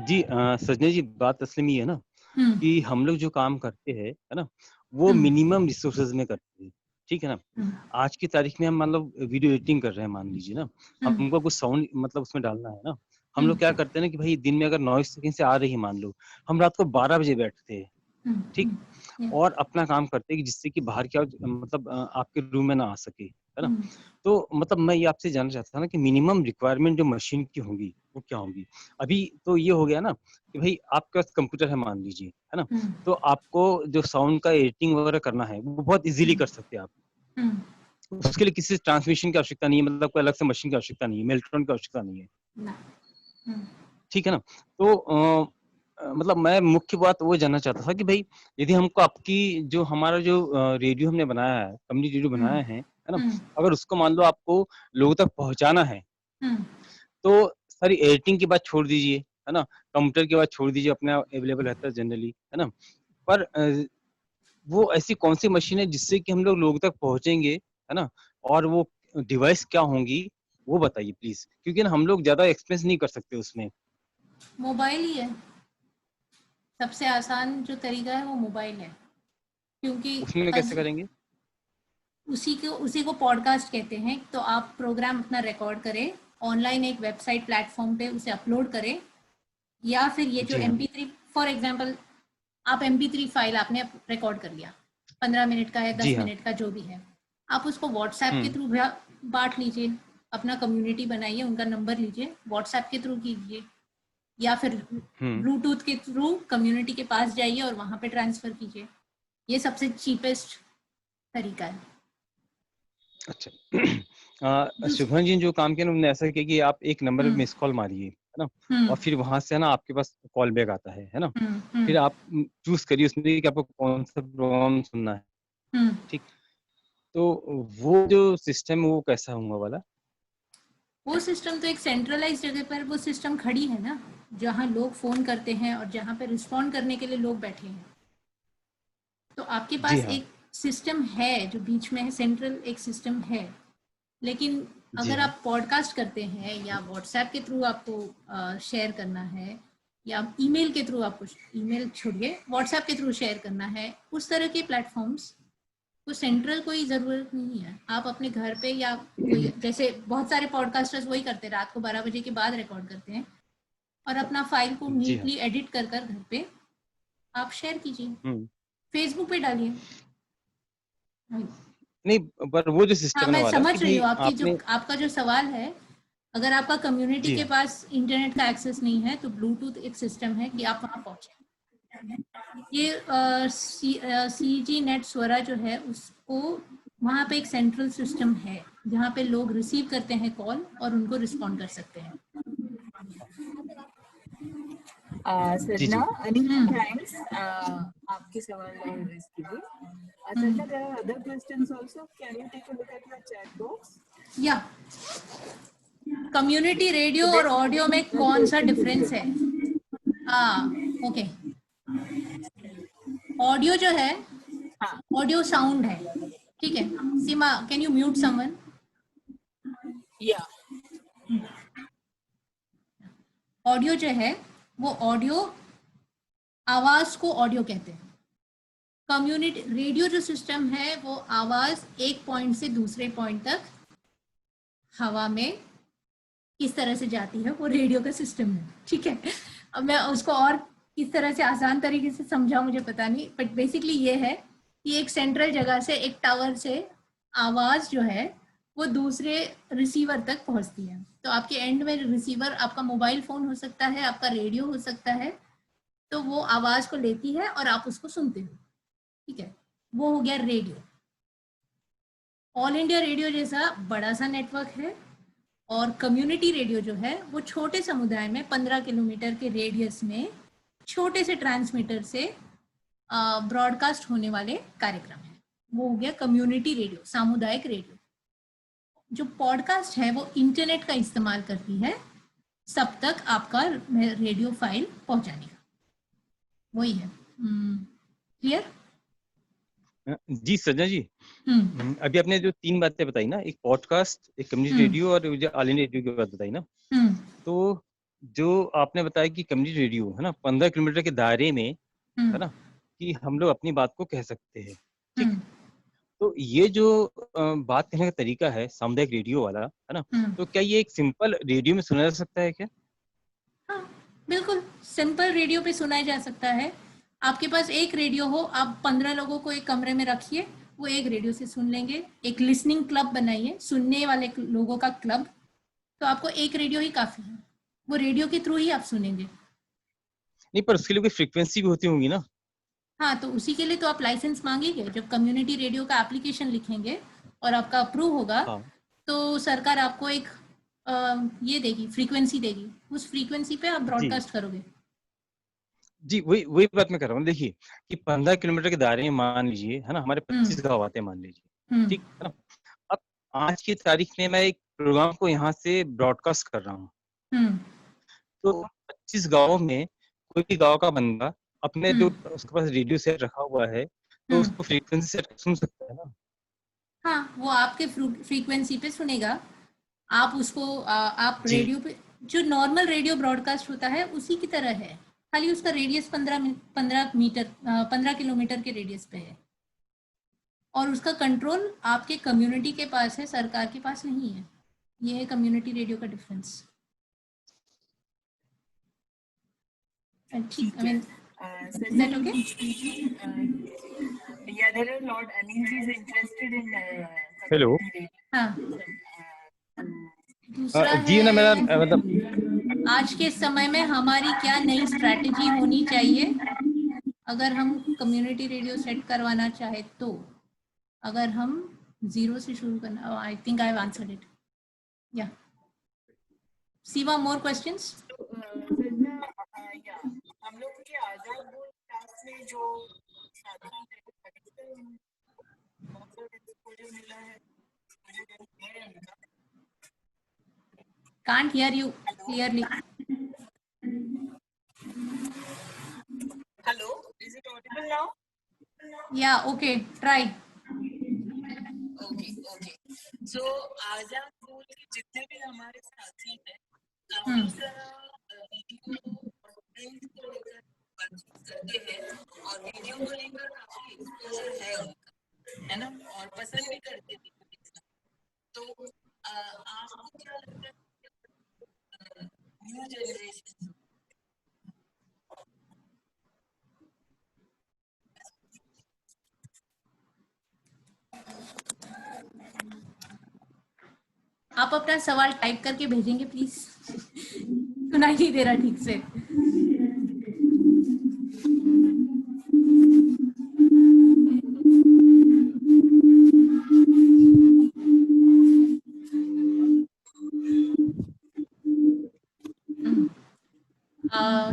जी सजने जी, बात असल में ये है ना कि हम लोग जो काम करते हैं है ना, वो मिनिमम रिसोर्सेज में करते हैं, ठीक है ना। आज की तारीख में हम मान लो वीडियो एडिटिंग कर रहे हैं, मान लीजिए ना, हमको कुछ साउंड मतलब उसमें डालना है ना, हम लोग क्या करते हैं ना कि भाई दिन में अगर नॉइस कहीं से आ रही है, मान लो हम रात को 12 बजे बैठते हैं, ठीक, और अपना काम करते हैं कि जिससे कि बाहर की आवाज मतलब आपके रूम में ना आ सके, है ना। तो मतलब मैं ये आपसे जानना चाहता था ना कि मिनिमम रिक्वायरमेंट जो मशीन की होगी वो क्या होगी। अभी तो ये हो गया ना कि भाई आपके पास कंप्यूटर है मान लीजिए, है ना, तो आपको जो साउंड का एडिटिंग वगैरह करना है वो बहुत इजीली कर सकते हैं आप। उसके लिए किसी ट्रांसमिशन की आवश्यकता नहीं है, मतलब कोई अलग से मशीन की आवश्यकता नहीं है, मेल्ट्रॉन की आवश्यकता नहीं है, ठीक है ना। तो मतलब मैं मुख्य बात वो जानना चाहता था कि भाई यदि हमको आपकी जो हमारा जो रेडियो हमने बनाया है, कम्युनिटी रेडियो बनाया है ना, अगर उसको मान लो आपको लोगों तक पहुंचाना है, तो सारी एडिटिंग की बात छोड़ दीजिए, है ना, कंप्यूटर की बात छोड़ दीजिए, अपने अवेलेबल रहता है जनरली, है ना, पर वो ऐसी कौन सी मशीन है जिससे कि हम लोग लोगों तक पहुंचेंगे, है ना, और वो डिवाइस क्या होंगी वो बताइए प्लीज, क्योंकि ना हम लोग ज्यादा एक्सपेंस नहीं कर सकते उसमें। मोबाइल ही है सबसे आसान जो तरीका है, वो मोबाइल है, क्योंकि उसमें कैसे करेंगे? उसी को पॉडकास्ट कहते हैं। तो आप प्रोग्राम अपना रिकॉर्ड करें, ऑनलाइन एक वेबसाइट प्लेटफॉर्म पे उसे अपलोड करें, या फिर ये जो MP3 फॉर एग्जांपल, आप MP3 फाइल आपने रिकॉर्ड कर लिया, 15 मिनट का है, 10 मिनट का जो भी है, आप उसको व्हाट्सएप के थ्रू बांट लीजिए, अपना कम्युनिटी बनाइए, उनका नंबर लीजिए, व्हाट्सएप के थ्रू कीजिए, या फिर ब्लूटूथ के थ्रू कम्युनिटी के पास जाइए और वहां पे ट्रांसफर कीजिए। ये सबसे चीपेस्ट तरीका है। अच्छा, शुभम जी ने जो काम किया ना, उन्होंने ऐसा किया कि आप एक नंबर पे मिस कॉल मारिए, है ना, और फिर वहां से है ना आपके पास कॉल बैक आता है ना, फिर आप चूज करिए उसमें कि आपको कौन सा प्रोग्राम सुनना है, ठीक। तो वो जो सिस्टम है वो कैसा होगा वाला? वो सिस्टम तो एक सेंट्रलाइज जगह पर वो सिस्टम खड़ी है ना, जहां लोग फोन करते हैं और जहां पे रिस्पॉन्ड करने के लिए लोग बैठे हैं। तो आपके पास एक सिस्टम है जो बीच में है, सेंट्रल एक सिस्टम है। लेकिन अगर आप पॉडकास्ट करते हैं या व्हाट्सएप के थ्रू आपको शेयर करना है, या ईमेल के थ्रू, आपको ईमेल छोड़िए, व्हाट्सएप के थ्रू शेयर करना है, उस तरह के प्लेटफॉर्म्स को सेंट्रल कोई ज़रूरत नहीं है। आप अपने घर पे या कोई, जैसे बहुत सारे पॉडकास्टर्स वही करते हैं, रात को 12 बजे के बाद रिकॉर्ड करते हैं और अपना फाइल को नीटली एडिट कर घर पे आप शेयर कीजिए, फेसबुक पे डालिए। नहीं, पर वो जो सिस्टम मैं समझ रही हूँ आपका जो सवाल है। अगर आपका कम्युनिटी के पास इंटरनेट का एक्सेस नहीं है तो ब्लूटूथ एक सिस्टम है कि आप वहाँ पहुँचे। ये CG नेट स्वरा जो है, उसको वहाँ पे एक सेंट्रल सिस्टम है जहाँ पे लोग रिसीव करते हैं कॉल और उनको रिस्पॉन्ड कर सकते हैं। सजना, थैंक्स आपके सवाल और इसके लिए। Sadhna, there are other questions also. Can you take a look at your chat box? या कम्युनिटी रेडियो और ऑडियो में कौन सा डिफरेंस है? ओके, ऑडियो जो है, ऑडियो साउंड है, ठीक है। सीमा, कैन यू म्यूट समवन? या ऑडियो जो है वो ऑडियो, आवाज को ऑडियो कहते हैं। कम्युनिटी रेडियो जो सिस्टम है वो आवाज एक पॉइंट से दूसरे पॉइंट तक हवा में किस तरह से जाती है, वो रेडियो का सिस्टम है, ठीक है। अब मैं उसको और किस तरह से आसान तरीके से समझाऊं मुझे पता नहीं, बट बेसिकली ये है कि एक सेंट्रल जगह से, एक टावर से आवाज जो है वो दूसरे रिसीवर तक पहुंचती है। तो आपके एंड में रिसीवर आपका मोबाइल फोन हो सकता है, आपका रेडियो हो सकता है, तो वो आवाज को लेती है और आप उसको सुनते हो, ठीक है। वो हो गया रेडियो। ऑल इंडिया रेडियो जैसा बड़ा सा नेटवर्क है, और कम्युनिटी रेडियो जो है वो छोटे समुदाय में 15 किलोमीटर के रेडियस में छोटे से ट्रांसमीटर से ब्रॉडकास्ट होने वाले कार्यक्रम है। वो हो गया कम्युनिटी रेडियो, सामुदायिक रेडियो। जो पॉडकास्ट है वो इंटरनेट का इस्तेमाल करती है सब तक आपका रेडियो फाइल पहुंचाने का, वही है। क्लियर? जी सजना जी, अभी आपने जो 3 बातें बताई ना, एक पॉडकास्ट, एक कम्युनिटी रेडियो और जो ऑल इंडिया रेडियो की बात बताई ना, तो जो आपने बताया कि कम्युनिटी रेडियो है ना 15 किलोमीटर के दायरे में है ना, कि हम लोग अपनी बात को कह सकते हैं, ठीक। तो ये जो बात कहने का तरीका है सामुदायिक रेडियो वाला, है ना, तो क्या ये एक सिंपल रेडियो में सुना जा सकता है क्या? हाँ, बिल्कुल सिंपल रेडियो पे सुना जा सकता है। आपके पास एक रेडियो हो, आप 15 लोगों को एक कमरे में रखिए, वो एक रेडियो से सुन लेंगे। एक लिसनिंग क्लब बनाइए, सुनने वाले लोगों का क्लब, तो आपको एक रेडियो ही काफी है, वो रेडियो के थ्रू ही आप सुनेंगे। नहीं, पर उसके लिए कोई फ्रीक्वेंसी भी होती होंगी ना? हाँ, तो उसी के लिए तो आप लाइसेंस मांगेंगे। जब कम्युनिटी रेडियो का एप्लीकेशन लिखेंगे और आपका अप्रूव होगा, तो सरकार आपको एक ये देगी, फ्रीक्वेंसी देगी, उस फ्रीक्वेंसी पे आप ब्रॉडकास्ट करोगे। जी, वही बात मैं कर रहा हूँ। देखिए कि 15 किलोमीटर के दायरे में मान लीजिए, है ना, हमारे 25 गाँव आते हैं मान लीजिए, ठीक है ना। अब आज की तारीख में मैं एक प्रोग्राम को यहाँ से ब्रॉडकास्ट कर रहा हूँ, तो 25 गाँव में कोई भी गाँव का बंदा अपने जो उसके पास रेडियो सेट रखा हुआ है, तो उसको फ्रीक्वेंसी सेट सुन सकता है ना। हाँ, वो आपके फ्रीक्वेंसी पे सुनेगा। आप उसको आप रेडियो पे जो नॉर्मल रेडियो ब्रॉडकास्ट होता है उसी की तरह है, खाली उसका रेडियस 15 किलोमीटर के रेडियस पे है, और उसका कंट्रोल आपके कम्युनिटी के पास है, सरकार के पास नहीं है। ये है कम्युनिटी रेडियो का डिफरेंस। ठीक, I mean, is that okay? Yeah, there are a lot. Anil is interested in. Hello. हाँ। दूसरा जी ना, मेरा मतलब आज के समय में हमारी क्या नई स्ट्रैटेजी होनी चाहिए अगर हम कम्युनिटी रेडियो सेट करवाना चाहे तो। अगर हम 0 से शुरू करना, I think I have answered it. या सीमा, मोर क्वेश्चंस? हम लोग के आजाद बोल क्लास में जो साथी मिला है, can't hear you clearly. Hello, is it audible now? Yeah, okay, try. Okay. So आजाद बोल के जितने भी हमारे साथी हैं, काफी सारा वीडियो को लेकर बातचीत करते हैं, और वीडियो को लेकर काफी एक्सपोजर है उनका, है ना, और पसंद भी करते हैं। तो आपको क्या लगता है न्यू जनरेशन आप अपना सवाल टाइप करके भेजेंगे प्लीज? सुनाई नहीं दे रहा ठीक से।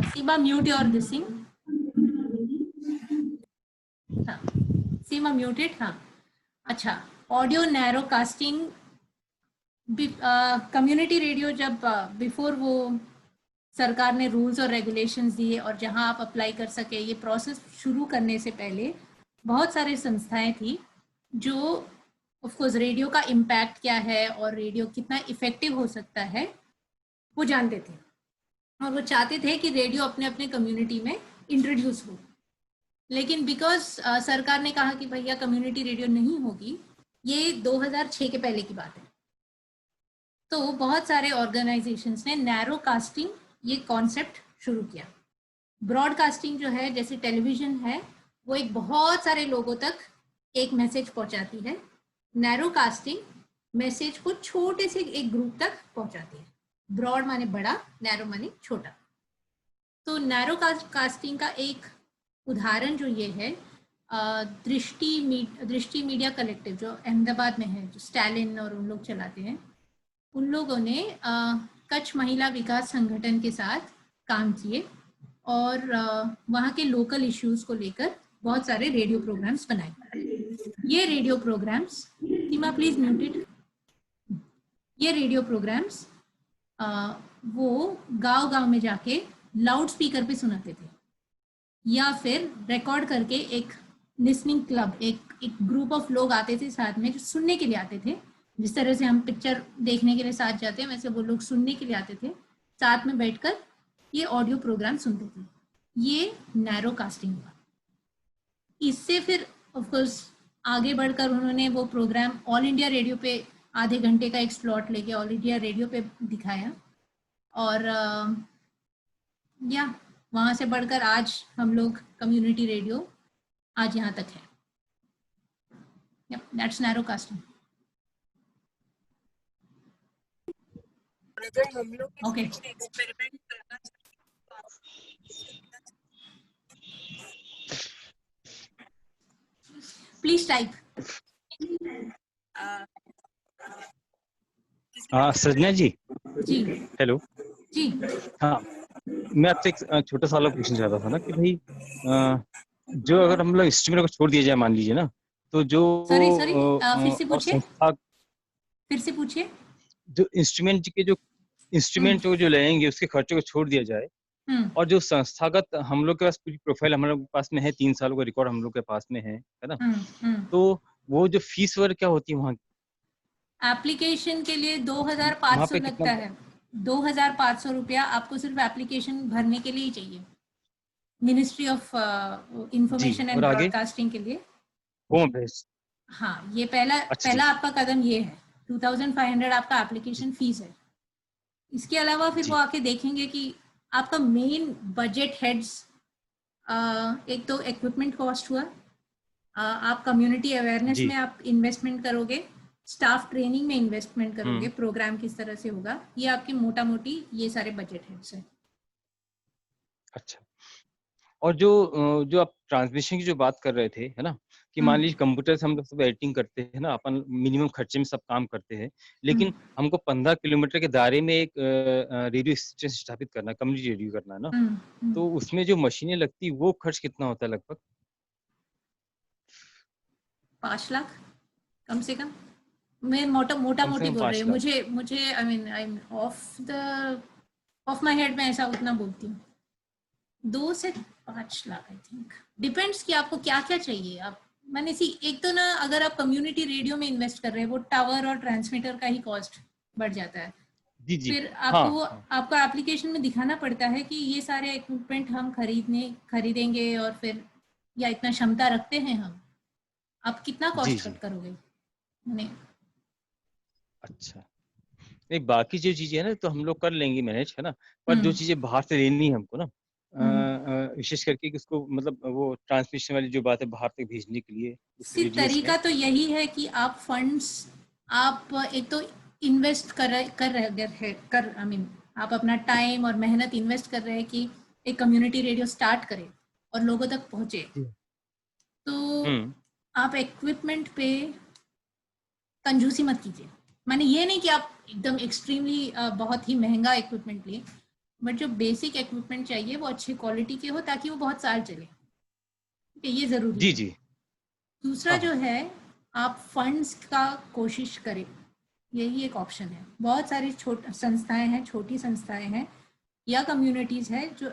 सीमा, म्यूट योर दिस थिंग। हाँ, सीमा म्यूटेड। हाँ, अच्छा, audio narrow casting community radio जब बिफोर वो सरकार ने रूल्स और रेगुलेशंस दिए और जहां आप अप्लाई कर सके, ये प्रोसेस शुरू करने से पहले बहुत सारे संस्थाएं थी जो ऑफ कोर्स रेडियो का इम्पैक्ट क्या है और रेडियो कितना इफेक्टिव हो सकता है वो जानते थे, और वो चाहते थे कि रेडियो अपने अपने कम्युनिटी में इंट्रोड्यूस हो। लेकिन बिकॉज सरकार ने कहा कि भैया कम्युनिटी रेडियो नहीं होगी, ये 2006 के पहले की बात है, तो बहुत सारे ऑर्गेनाइजेशंस ने नैरो कास्टिंग ये कॉन्सेप्ट शुरू किया। ब्रॉडकास्टिंग जो है, जैसे टेलीविजन है, वो एक बहुत सारे लोगों तक एक मैसेज पहुंचाती है। नैरो कास्टिंग मैसेज को छोटे से एक ग्रुप तक पहुंचाती है। ब्रॉड माने बड़ा, नैरो माने छोटा। तो नैरो कास्टिंग का एक उदाहरण जो ये है दृष्टि मीडिया कलेक्टिव जो अहमदाबाद में है, जो स्टैलिन और उन लोग चलाते हैं, उन लोगों ने कच्छ महिला विकास संगठन के साथ काम किए और वहाँ के लोकल इश्यूज को लेकर बहुत सारे रेडियो प्रोग्राम्स बनाए। ये radio programmes, Seema please muted, ये रेडियो प्रोग्राम्स वो गांव-गांव में जाके लाउड स्पीकर पे सुनाते थे या फिर रिकॉर्ड करके एक लिसनिंग क्लब, एक ग्रुप ऑफ लोग आते थे साथ में जो सुनने के लिए आते थे। जिस तरह से हम पिक्चर देखने के लिए साथ जाते हैं, वैसे वो लोग सुनने के लिए आते थे, साथ में बैठकर ये ऑडियो प्रोग्राम सुनते थे। ये नैरो कास्टिंग हुआ। इससे फिर ऑफ कोर्स आगे बढ़कर उन्होंने वो प्रोग्राम ऑल इंडिया रेडियो पे आधे घंटे का एक स्लॉट लेके ऑल इंडिया रेडियो पे दिखाया और या वहाँ से बढ़कर आज हम लोग कम्युनिटी रेडियो आज यहाँ तक है। That's narrow casting. अगर हम लोग ओके, एक्सपेरिमेंट करना प्लीज टाइप। हाँ सजना जी। जी हेलो जी। हाँ, मैं आपसे एक छोटा सवाल पूछना चाहता था ना कि भाई जो अगर हम लोग इंस्ट्रूमेंट को छोड़ दिया जाए, मान लीजिए ना, तो जो सॉरी फिर से पूछिए, संस्था फिर से पूछिए। जो इंस्ट्रूमेंट के जो इंस्ट्रूमेंट जो लेंगे उसके खर्चे को छोड़ दिया जाए और जो संस्थागत हम लोग के पास पूरी प्रोफाइल हम लोग के पास में है, 3 सालों का रिकॉर्ड हम लोग के पास में है ना, तो वो जो फीस वगैरह क्या होती है वहाँ? एप्लीकेशन के लिए 2500 लगता है। 2500 रुपया आपको सिर्फ एप्लीकेशन भरने के लिए ही चाहिए, ministry of information and broadcasting के लिए। Home base. हाँ, ये पहला आपका कदम ये है। 2500 आपका एप्लीकेशन फीस है। इसके अलावा फिर वो आके देखेंगे कि आपका मेन बजट हेड्स, एक तो इक्विपमेंट कॉस्ट हुआ, आप कम्युनिटी अवेयरनेस में आप इन्वेस्टमेंट करोगे, स्टाफ ट्रेनिंग में इन्वेस्टमेंट करोगे, प्रोग्राम किस तरह से होगा, ये आपकी मोटा मोटी ये सारे बजट हेड्स है। अच्छा, और जो आप ट्रांसमिशन की जो बात कर रहे थे, है ना, कि मान लीजिए कंप्यूटर से हम लोग सब एडिटिंग करते हैं ना, अपन मिनिमम खर्चे में सब काम करते हैं, लेकिन हमको 15 किलोमीटर के दायरे में एक रेडियो स्टेशन स्थापित करना, कम्युनिटी रेडियो करना है ना, तो उसमें जो मशीनें लगती, वो खर्च कितना होता है लगभग? 5 लाख कम से कम। मैं मोटी बोल रही हूँ, मुझे I mean of my head में ऐसा उतना बोलती हूँ। 2 से 5 लाख आई थिंक, डिपेंड्स कि आपको क्या क्या चाहिए। आप मैंने एक तो ना, अगर आप कम्युनिटी रेडियो में इन्वेस्ट कर रहे हैं, वो टावर और ट्रांसमीटर का ही कॉस्ट बढ़ जाता है। जी। फिर आपको आपका एप्लीकेशन में दिखाना पड़ता है कि ये सारे इक्विपमेंट हम खरीदेंगे और फिर या इतना क्षमता रखते हैं हम, आप कितना कॉस्ट कट करोगे। अच्छा, एक बाकी जो चीजें है ना तो हम लोग कर लेंगे मैनेज, है ना, पर जो चीजें बाहर से लेनी है हमको ना, विशेष करके कि उसको मतलब वो ट्रांसमिशन वाली जो बात है बाहर तक भेजने के लिए तरीका तो यही है कि आप फंड्स, आप एक तो इन्वेस्ट कर आई मीन आप अपना टाइम और मेहनत इन्वेस्ट कर रहे हैं कि एक कम्युनिटी रेडियो स्टार्ट करें और लोगों तक पहुंचे, तो आप इक्विपमेंट पे कंजूसी मत कीजिए। मैंने ये नहीं कि आप एकदम एक्सट्रीमली बहुत ही महंगा इक्विपमेंट लिए, बट जो बेसिक इक्विपमेंट चाहिए वो अच्छी क्वालिटी के हो ताकि वो बहुत साल चले, ये जरूरी है। दूसरा जो है, आप फंड्स का कोशिश करें, यही एक ऑप्शन है। बहुत सारी संस्थाएं हैं, छोटी संस्थाएं हैं या कम्युनिटीज है जो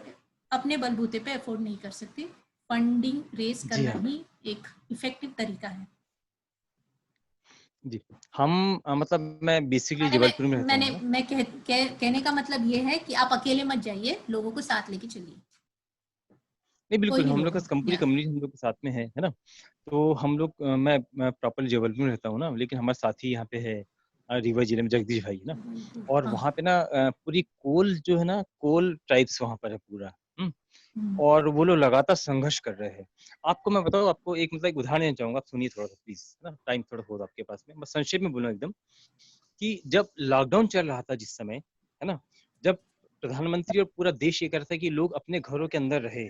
अपने बलबूते पे अफोर्ड नहीं कर सकती। फंडिंग रेस करना ही एक इफेक्टिव तरीका है। जी, हम मतलब मैं बेसिकली जबलपुर में रहता हूँ। मैं कहने का मतलब ये है कि आप अकेले मत जाइए, लोगों को साथ लेके चलिए। नहीं बिल्कुल, हम लोग का कम्युनिटी हम लोग के साथ में है ना, तो हम लोग मैं प्रॉपर जबलपुर में रहता हूँ ना, लेकिन हमारे साथी यहाँ पे है रीवा जिले में जगदीश भाई ना, और वहाँ पे ना पूरी कोल जो है ना, कोल ट्राइब्स वहाँ पर है पूरा, और वो लोग लगातार संघर्ष कर रहे हैं। आपको मैं बताऊँ, आपको एक मतलब एक उदाहरण देना चाहूंगा, आप सुनिए थोड़ा सा प्लीज, है ना, टाइम थोड़ा हो आपके पास में, बस संक्षेप में बोलूँ एकदम, कि जब लॉकडाउन चल रहा था जिस समय, है ना, जब प्रधानमंत्री और पूरा देश ये कर रहा था कि लोग अपने घरों के अंदर रहे,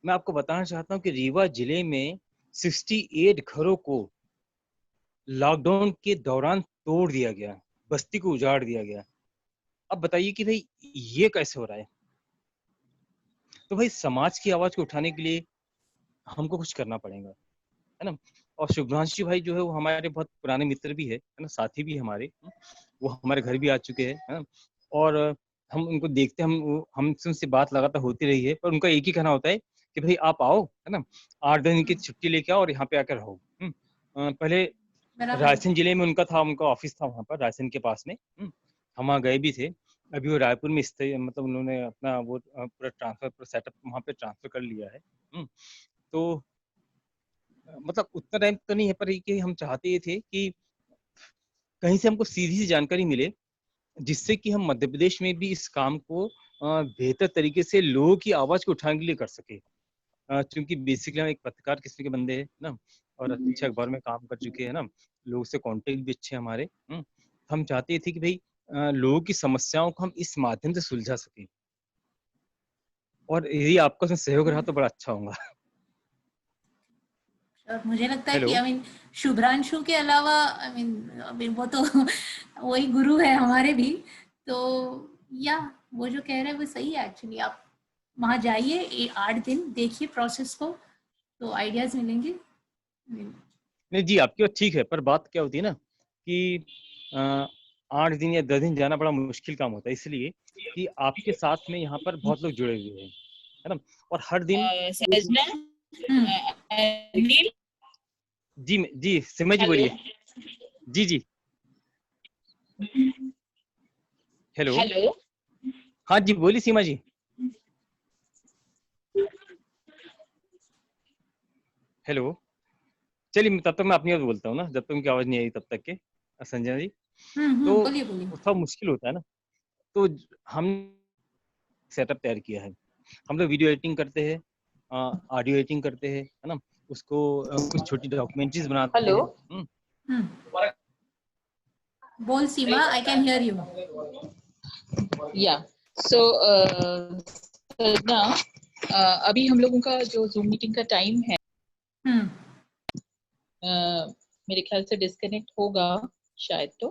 मैं आपको बताना चाहता हूँ कि रीवा जिले में 68 घरों को लॉकडाउन के दौरान तोड़ दिया गया, बस्ती को उजाड़ दिया गया। अब बताइए कि भाई ये कैसे हो रहा है? तो भाई समाज की आवाज को उठाने के लिए हमको कुछ करना पड़ेगा, है ना। और शुभ्रांशु भाई जो है वो हमारे बहुत पुराने मित्र भी है ना, साथी भी हमारे, वो हमारे घर भी आ चुके हैं, है ना। और हम उनको देखते, हमसे उनसे बात लगातार होती रही है, पर उनका एक ही कहना होता है कि भाई आप आओ, है ना, 8 दिन की छुट्टी लेके आओ और यहाँ पे आकर रहो। पहले रायसेन जिले में उनका ऑफिस था वहाँ पर रायसेन के पास में, हम वहाँ गए भी थे। अभी वो रायपुर में मतलब उन्होंने अपना वो पूरा सेटअप वहाँ पे ट्रांसफर कर लिया है। तो मतलब उतना टाइम तो नहीं है, पर कि हम चाहते ये थे कि कहीं से हमको सीधी सी जानकारी मिले, जिससे कि हम मध्य प्रदेश में भी इस काम को बेहतर तरीके से लोगों की आवाज को उठाने के लिए कर सके। क्योंकि बेसिकली हम एक पत्रकार किस्म के बंदे हैं ना, और अच्छे अखबार में काम कर चुके हैं ना, लोगों से कांटेक्ट भी अच्छे हमारे। हम चाहते थे कि भाई लोगों की समस्याओं को हम इस माध्यम से सुलझा सके, और यदि आपका उसमें सहयोग रहा तो बड़ा अच्छा होगा। और मुझे लगता है कि शुभ्रांशु के अलावा वो तो वही गुरु है हमारे भी, तो या वो जो कह रहे हैं वो सही है एक्चुअली। आप वहाँ जाइए, 8 दिन देखिए प्रोसेस को, तो आइडियाज मिलेंगे। नहीं जी, आपकी बात ठीक है, पर बात क्या होती है ना कि 8 दिन या 10 दिन जाना बड़ा मुश्किल काम होता है, इसलिए कि आपके साथ में यहाँ पर बहुत लोग जुड़े हुए हैं, है ना। और हर दिन जी सीमा जी बोलिए। जी हेलो। हाँ जी बोलिए सीमा जी। हेलो, चलिए तब तक मैं अपनी बात बोलता हूँ ना, जब तक उनकी आवाज नहीं आई तब तक के संजना जी। तो बोलिए। थोड़ा मुश्किल होता है ना, तो हम सेटअप तैयार किया है। हम लोग वीडियो एडिटिंग करते हैं, ऑडियो एडिटिंग करते हैं, है ना, उसको कुछ छोटी डॉक्यूमेंट्रीज बनाते हैं। बोल सीमा, आई कैन हियर यू। या सो अभी हम लोगों का जो जूम मीटिंग का टाइम है, मेरे ख्याल से डिस्कनेक्ट होगा शायद। तो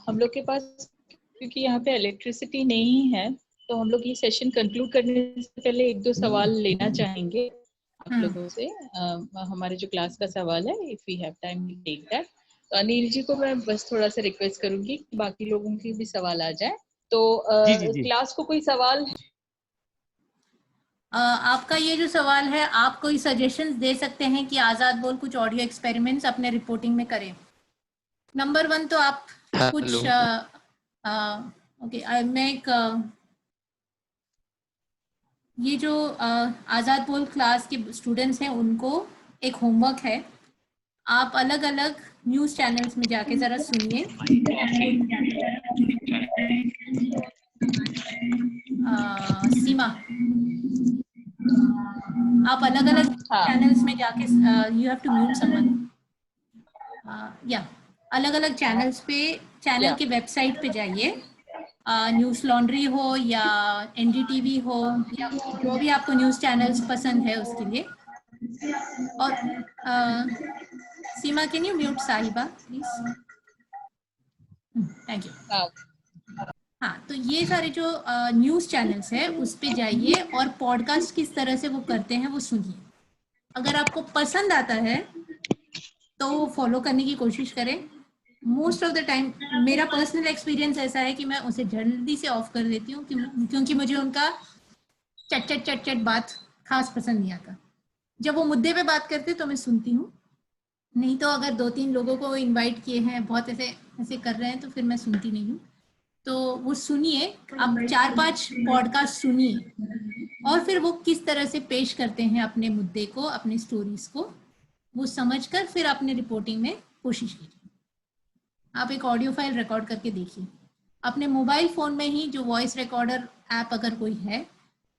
हम लोग के पास, क्योंकि यहाँ पे इलेक्ट्रिसिटी नहीं है, तो हम लोग ये सेशन कंक्लूड करने से पहले 1-2 सवाल लेना चाहेंगे आप लोगों से। हमारे जो क्लास का सवाल है, if we have time we take that. तो अनिल जी को मैं बस थोड़ा सा रिक्वेस्ट करूंगी कि बाकी लोगों की भी सवाल आ जाए। तो क्लास को कोई सवाल? आपका ये जो सवाल है, आप कोई सजेशंस दे सकते हैं कि आजाद बोल कुछ ऑडियो एक्सपेरिमेंट्स अपने रिपोर्टिंग में करें। नंबर 1 तो आप कुछ ओके, मैं एक ये जो आजाद बोल क्लास के स्टूडेंट्स हैं उनको एक होमवर्क है, आप अलग अलग न्यूज चैनल्स में जाके जरा सुनिए। सीमा, आप अलग अलग चैनल्स में जाके you have to mute someone. या अलग अलग चैनल्स पे, चैनल के वेबसाइट पे जाइए, न्यूज लॉन्ड्री हो या एनडीटीवी हो या जो भी आपको न्यूज चैनल्स पसंद है उसके लिए। और सीमा, कैन यू म्यूट साहिबा प्लीज? Thank you. हाँ, तो ये सारे जो न्यूज चैनल्स है उस पे जाइए और पॉडकास्ट किस तरह से वो करते हैं वो सुनिए। अगर आपको पसंद आता है तो वो फॉलो करने की कोशिश करें। मोस्ट ऑफ द टाइम मेरा पर्सनल एक्सपीरियंस ऐसा है कि मैं उसे जल्दी से ऑफ कर देती हूँ, क्योंकि मुझे उनका चट बात खास पसंद नहीं आता। जब वो मुद्दे पे बात करते तो मैं सुनती हूँ, नहीं तो अगर 2-3 लोगों को इनवाइट किए हैं, बहुत ऐसे कर रहे हैं, तो फिर मैं सुनती नहीं हूँ। तो वो सुनिए, आप 4-5 पॉडकास्ट सुनिए और फिर वो किस तरह से पेश करते हैं अपने मुद्दे को, अपने स्टोरीज को, वो समझकर फिर अपने रिपोर्टिंग में कोशिश कीजिए। आप एक ऑडियो फाइल रिकॉर्ड करके देखिए अपने मोबाइल फ़ोन में ही, जो वॉइस रिकॉर्डर ऐप अगर कोई है,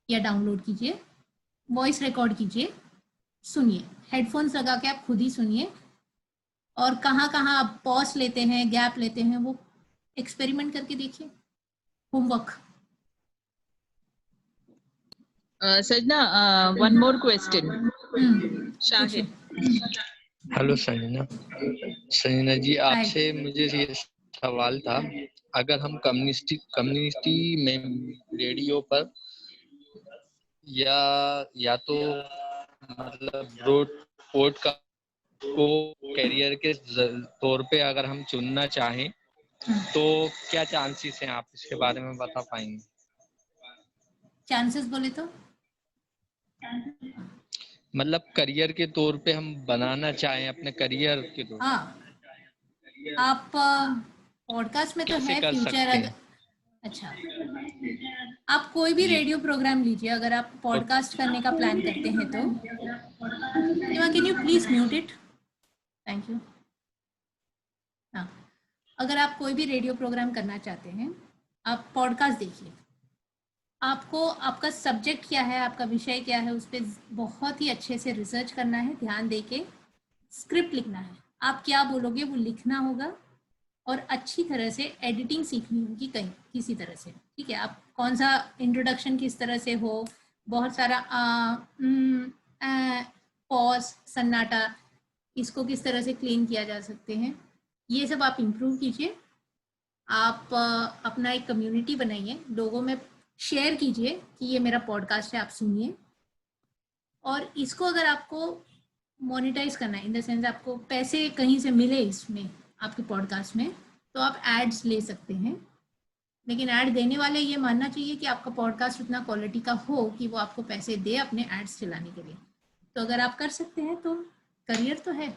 या डाउनलोड कीजिए, वॉइस रिकॉर्ड कीजिए, सुनिए, हेडफोन्स लगा के आप खुद ही सुनिए, और कहाँ कहाँ आप पॉज लेते हैं, गैप लेते हैं, वो एक्सपेरिमेंट करके देखिए। होमवर्क। सजना, one more question. Shahid. Hello Sanjana. Sanjana ji, आपसे मुझे ये सवाल था, अगर हम कम्युनिटी में रेडियो पर या तो मतलब पॉडकास्ट को करियर के तौर पे अगर हम चुनना चाहें तो क्या चांसेस हैं, आप इसके बारे में बता पाएंगे? चांसेस बोले तो मतलब करियर के तौर पे हम बनाना चाहें अपने करियर के तौर पे. हाँ, आप पॉडकास्ट में तो है फ्यूचर. अगर अच्छा, आप कोई भी रेडियो प्रोग्राम लीजिए, अगर आप पॉडकास्ट करने का प्लान करते हैं तो can you please mute it? Thank you. हाँ, अगर आप कोई भी रेडियो प्रोग्राम करना चाहते हैं, आप पॉडकास्ट देखिए. आपको आपका सब्जेक्ट क्या है, आपका विषय क्या है, उस पर बहुत ही अच्छे से रिसर्च करना है, ध्यान दे के स्क्रिप्ट लिखना है. आप क्या बोलोगे वो लिखना होगा और अच्छी तरह से एडिटिंग सीखनी होगी कहीं किसी तरह से. ठीक है, आप कौन सा इंट्रोडक्शन किस तरह से हो, बहुत सारा पॉज, सन्नाटा, इसको किस तरह से क्लीन किया जा सकते हैं, ये सब आप इम्प्रूव कीजिए. आप अपना एक कम्युनिटी बनाइए, लोगों में शेयर कीजिए कि ये मेरा पॉडकास्ट है, आप सुनिए. और इसको अगर आपको मोनेटाइज करना है, इन द सेंस आपको पैसे कहीं से मिले इसमें, आपके पॉडकास्ट में, तो आप एड्स ले सकते हैं. लेकिन ऐड देने वाले ये मानना चाहिए कि आपका पॉडकास्ट उतना क्वालिटी का हो कि वो आपको पैसे दे अपने एड्स चलाने के लिए. तो अगर आप कर सकते हैं तो करियर तो है.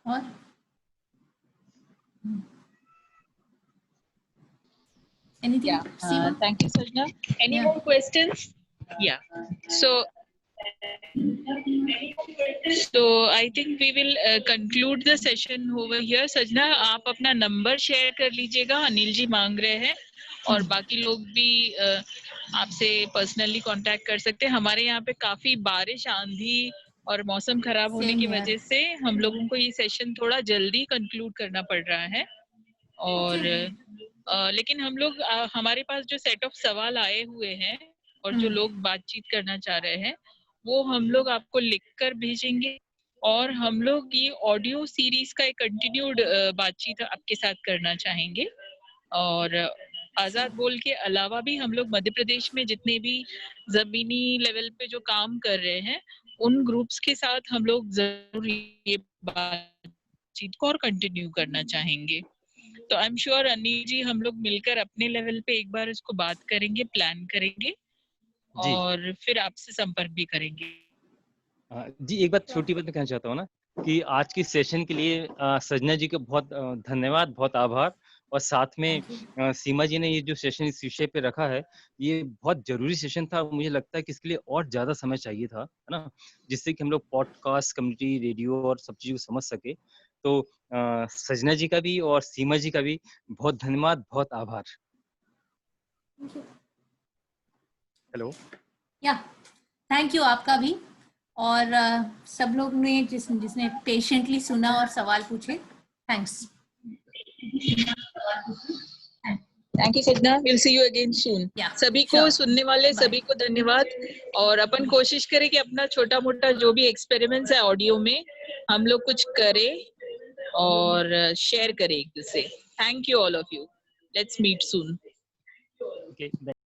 और anything? Yeah, thank you, Sajna. Any more questions? Yeah. So I think we will conclude the session over here. Sajna, आप अपना नंबर शेयर कर लीजिएगा, अनिल जी मांग रहे हैं, और बाकी लोग भी आपसे पर्सनली कांटेक्ट कर सकते हैं. हमारे यहाँ पे काफी बारिश, आंधी और मौसम खराब होने की वजह से हम लोगों को ये सेशन थोड़ा जल्दी कंक्लूड करना पड़ रहा है. और लेकिन हम लोग हमारे पास जो सेट ऑफ सवाल आए हुए हैं और जो लोग बातचीत करना चाह रहे हैं, वो हम लोग आपको लिखकर भेजेंगे. और हम लोग ये ऑडियो सीरीज का एक कंटिन्यूड बातचीत आपके साथ करना चाहेंगे. और आजाद बोल के अलावा भी हम लोग मध्य प्रदेश में जितने भी जमीनी लेवल पे जो काम कर रहे हैं, उन ग्रुप्स के साथ हम लोग जरूर ये बातचीत को और कंटिन्यू करना चाहेंगे. तो I am sure Anil ji, हम लोग मिलकर अपने लेवल पे एक बार इसको बात करेंगे, प्लान करेंगे और फिर आपसे संपर्क भी करेंगे. जी, एक बात छोटी बात मैं कहना चाहता हूँ ना, कि आज की सेशन के लिए सजना जी का बहुत धन्यवाद, बहुत आभार. और साथ में सीमा जी ने ये जो सेशन इस विषय पे रखा है, ये बहुत जरूरी सेशन था. मुझे लगता है कि इसके लिए और ज्यादा समय चाहिए था, है ना, जिससे कि हम लोग पॉडकास्ट, कम्युनिटी रेडियो और सब चीजों को समझ सके. तो सजना जी का भी और सीमा जी का भी बहुत धन्यवाद, बहुत आभार. हेलो. या थैंक यू आपका भी. और सब लोग ने जिसने पेशेंटली सुना और सवाल पूछे, थैंक्स. थैंक यू सजना. विल सी यू अगेन सून. सभी को सुनने वाले सभी को धन्यवाद. और अपन कोशिश करें कि अपना छोटा मोटा जो भी एक्सपेरिमेंट्स है ऑडियो में, हम लोग कुछ करें और शेयर करें एक दूसरे. Thank you all of you. Let's meet soon. Okay.